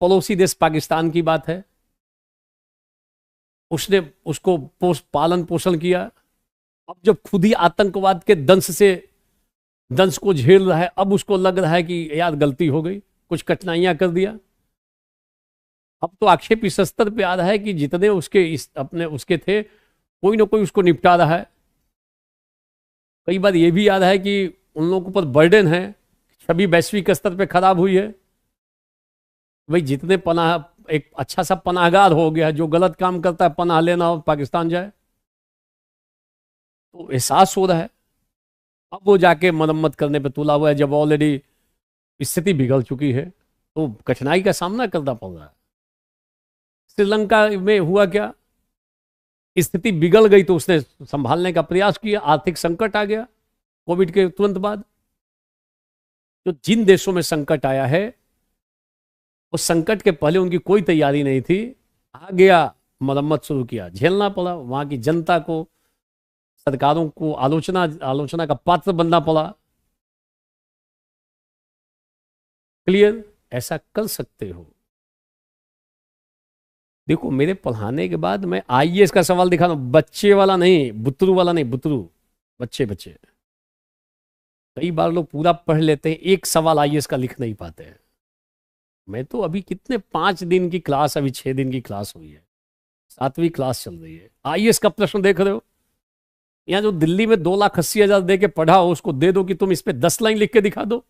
पड़ोसी देश पाकिस्तान की बात है, उसने उसको पालन पोषण किया। अब जब खुद ही आतंकवाद के दंश को झेल रहा है, अब उसको लग रहा है कि यार गलती हो गई, कुछ कठिनाइयां कर दिया। अब तो आक्षेप इस स्तर पे आ रहा है कि जितने उसके अपने उसके थे, कोई ना कोई उसको निपटा रहा है। कई बार ये भी आ रहा है कि उन लोगों के ऊपर बर्डन है, छवि वैश्विक स्तर पे खराब हुई है। भाई जितने पनाह, एक अच्छा सा पनाहगार हो गया है, जो गलत काम करता है पनाह लेना और पाकिस्तान जाए, तो एहसास हो रहा है। अब वो जाके मरम्मत करने पे तुला हुआ है, जब ऑलरेडी स्थिति बिगड़ चुकी है, तो कठिनाई का सामना करना पड़ रहा है। श्रीलंका में हुआ क्या, स्थिति बिगड़ गई तो उसने संभालने का प्रयास किया, आर्थिक संकट आ गया कोविड के तुरंत बाद। तो जिन देशों में संकट आया है, उस संकट के पहले उनकी कोई तैयारी नहीं थी, आ गया, मरम्मत शुरू किया, झेलना पड़ा, वहां की जनता को, सरकारों को आलोचना का पात्र बनना पड़ा। क्लियर? ऐसा कर सकते हो। देखो मेरे पढ़ाने के बाद मैं आईएएस का सवाल दिखा रहा हूं, बच्चे वाला नहीं, बुतरू वाला नहीं, बुतरू, बच्चे बच्चे। कई बार लोग पूरा पढ़ लेते हैं, एक सवाल आईएएस का लिख नहीं पाते हैं। मैं तो अभी कितने 5 दिन की क्लास, अभी 6 दिन की क्लास हुई है, 7वीं क्लास चल रही है। आईएएस का प्रश्न देख रहे हो, यहाँ जो दिल्ली में 2,80,000 दे के पढ़ा हो, उसको दे दो कि तुम इस पे 10 लाइन लिख के दिखा दो।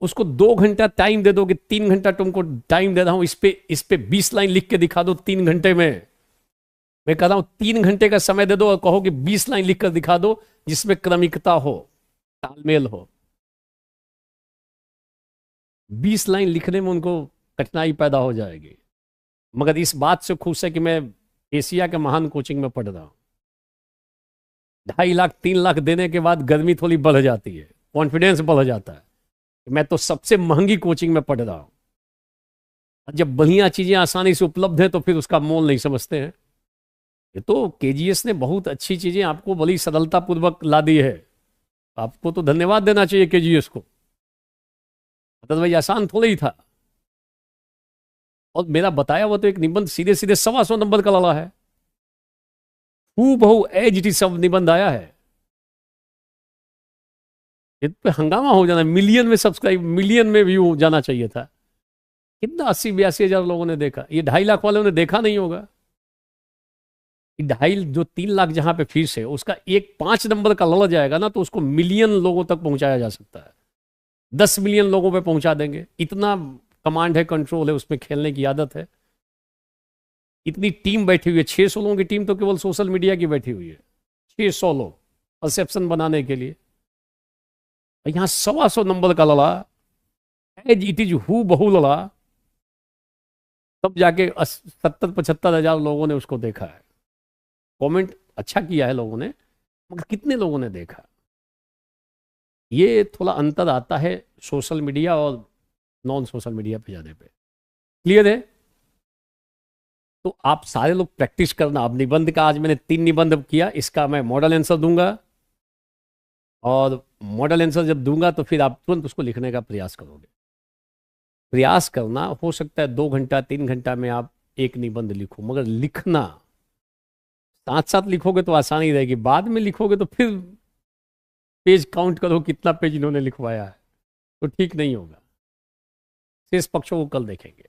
उसको 2 घंटा टाइम दे दो कि 3 घंटा तुमको टाइम दे रहा हूं, इस पे 20 लाइन लिख के दिखा दो 3 घंटे में। मैं कह रहा हूं 3 घंटे का समय दे दो और कहो कि 20 लाइन लिख कर दिखा दो जिसमें क्रमिकता हो, तालमेल हो। 20 लाइन लिखने में उनको कठिनाई पैदा हो जाएगी। मगर इस बात से खुश है कि मैं एशिया के महान कोचिंग में पढ़ रहा हूं। 2.5 लाख 3 लाख देने के बाद गर्मी थोड़ी बढ़ जाती है, कॉन्फिडेंस बढ़ जाता है। मैं तो सबसे महंगी कोचिंग में पढ़ रहा हूं। जब बढ़िया चीजें आसानी से उपलब्ध है तो फिर उसका मोल नहीं समझते हैं। ये तो केजीएस ने बहुत अच्छी चीजें आपको बड़ी सरलता पूर्वक ला दी है, आपको तो धन्यवाद देना चाहिए केजीएस को, अदरवाइज आसान थोड़ा ही था। और मेरा बताया हुआ तो एक निबंध सीधे सीधे 125 नंबर का लड़ा है, हूबहू एज इट इज सब निबंध आया है। ये तो हंगामा हो जाना, मिलियन में सब्सक्राइब, मिलियन में व्यू जाना चाहिए था। कितना 80-82 हजार लोगों ने देखा, ये 2.5 लाख वालों ने देखा नहीं होगा। 2.5 जो 3 लाख जहां पे फीस है उसका एक 5 नंबर का लड़ जाएगा ना, तो उसको मिलियन लोगों तक पहुंचाया जा सकता है। 10 मिलियन लोगों पे पहुंचा देंगे, इतना कमांड है, कंट्रोल है, उसमें खेलने की आदत है। इतनी टीम बैठी हुई है, 600 लोगों की टीम तो केवल सोशल मीडिया की बैठी हुई है। 600 लोग परसेप्शन बनाने के लिए। यहां 125 नंबर का लड़ा, एज इट इज हु बहु लड़ा, तब जाके 70-75 हजार लोगों ने उसको देखा है। कमेंट अच्छा किया है लोगों ने, मगर कितने लोगों ने देखा? ये थोड़ा अंतर आता है सोशल मीडिया और नॉन सोशल मीडिया पे जाने पे। क्लियर है? तो आप सारे लोग प्रैक्टिस करना। अब निबंध का आज मैंने 3 निबंध किया, इसका मैं मॉडल आंसर दूंगा, और मॉडल आंसर जब दूंगा तो फिर आप तुरंत उसको लिखने का प्रयास करोगे। प्रयास करना, हो सकता है 2 घंटा 3 घंटा में आप एक निबंध लिखो, मगर लिखना साथ साथ लिखोगे तो आसानी रहेगी। बाद में लिखोगे तो फिर पेज काउंट करो कितना पेज इन्होंने लिखवाया है, तो ठीक नहीं होगा। शेष पक्षों को कल देखेंगे।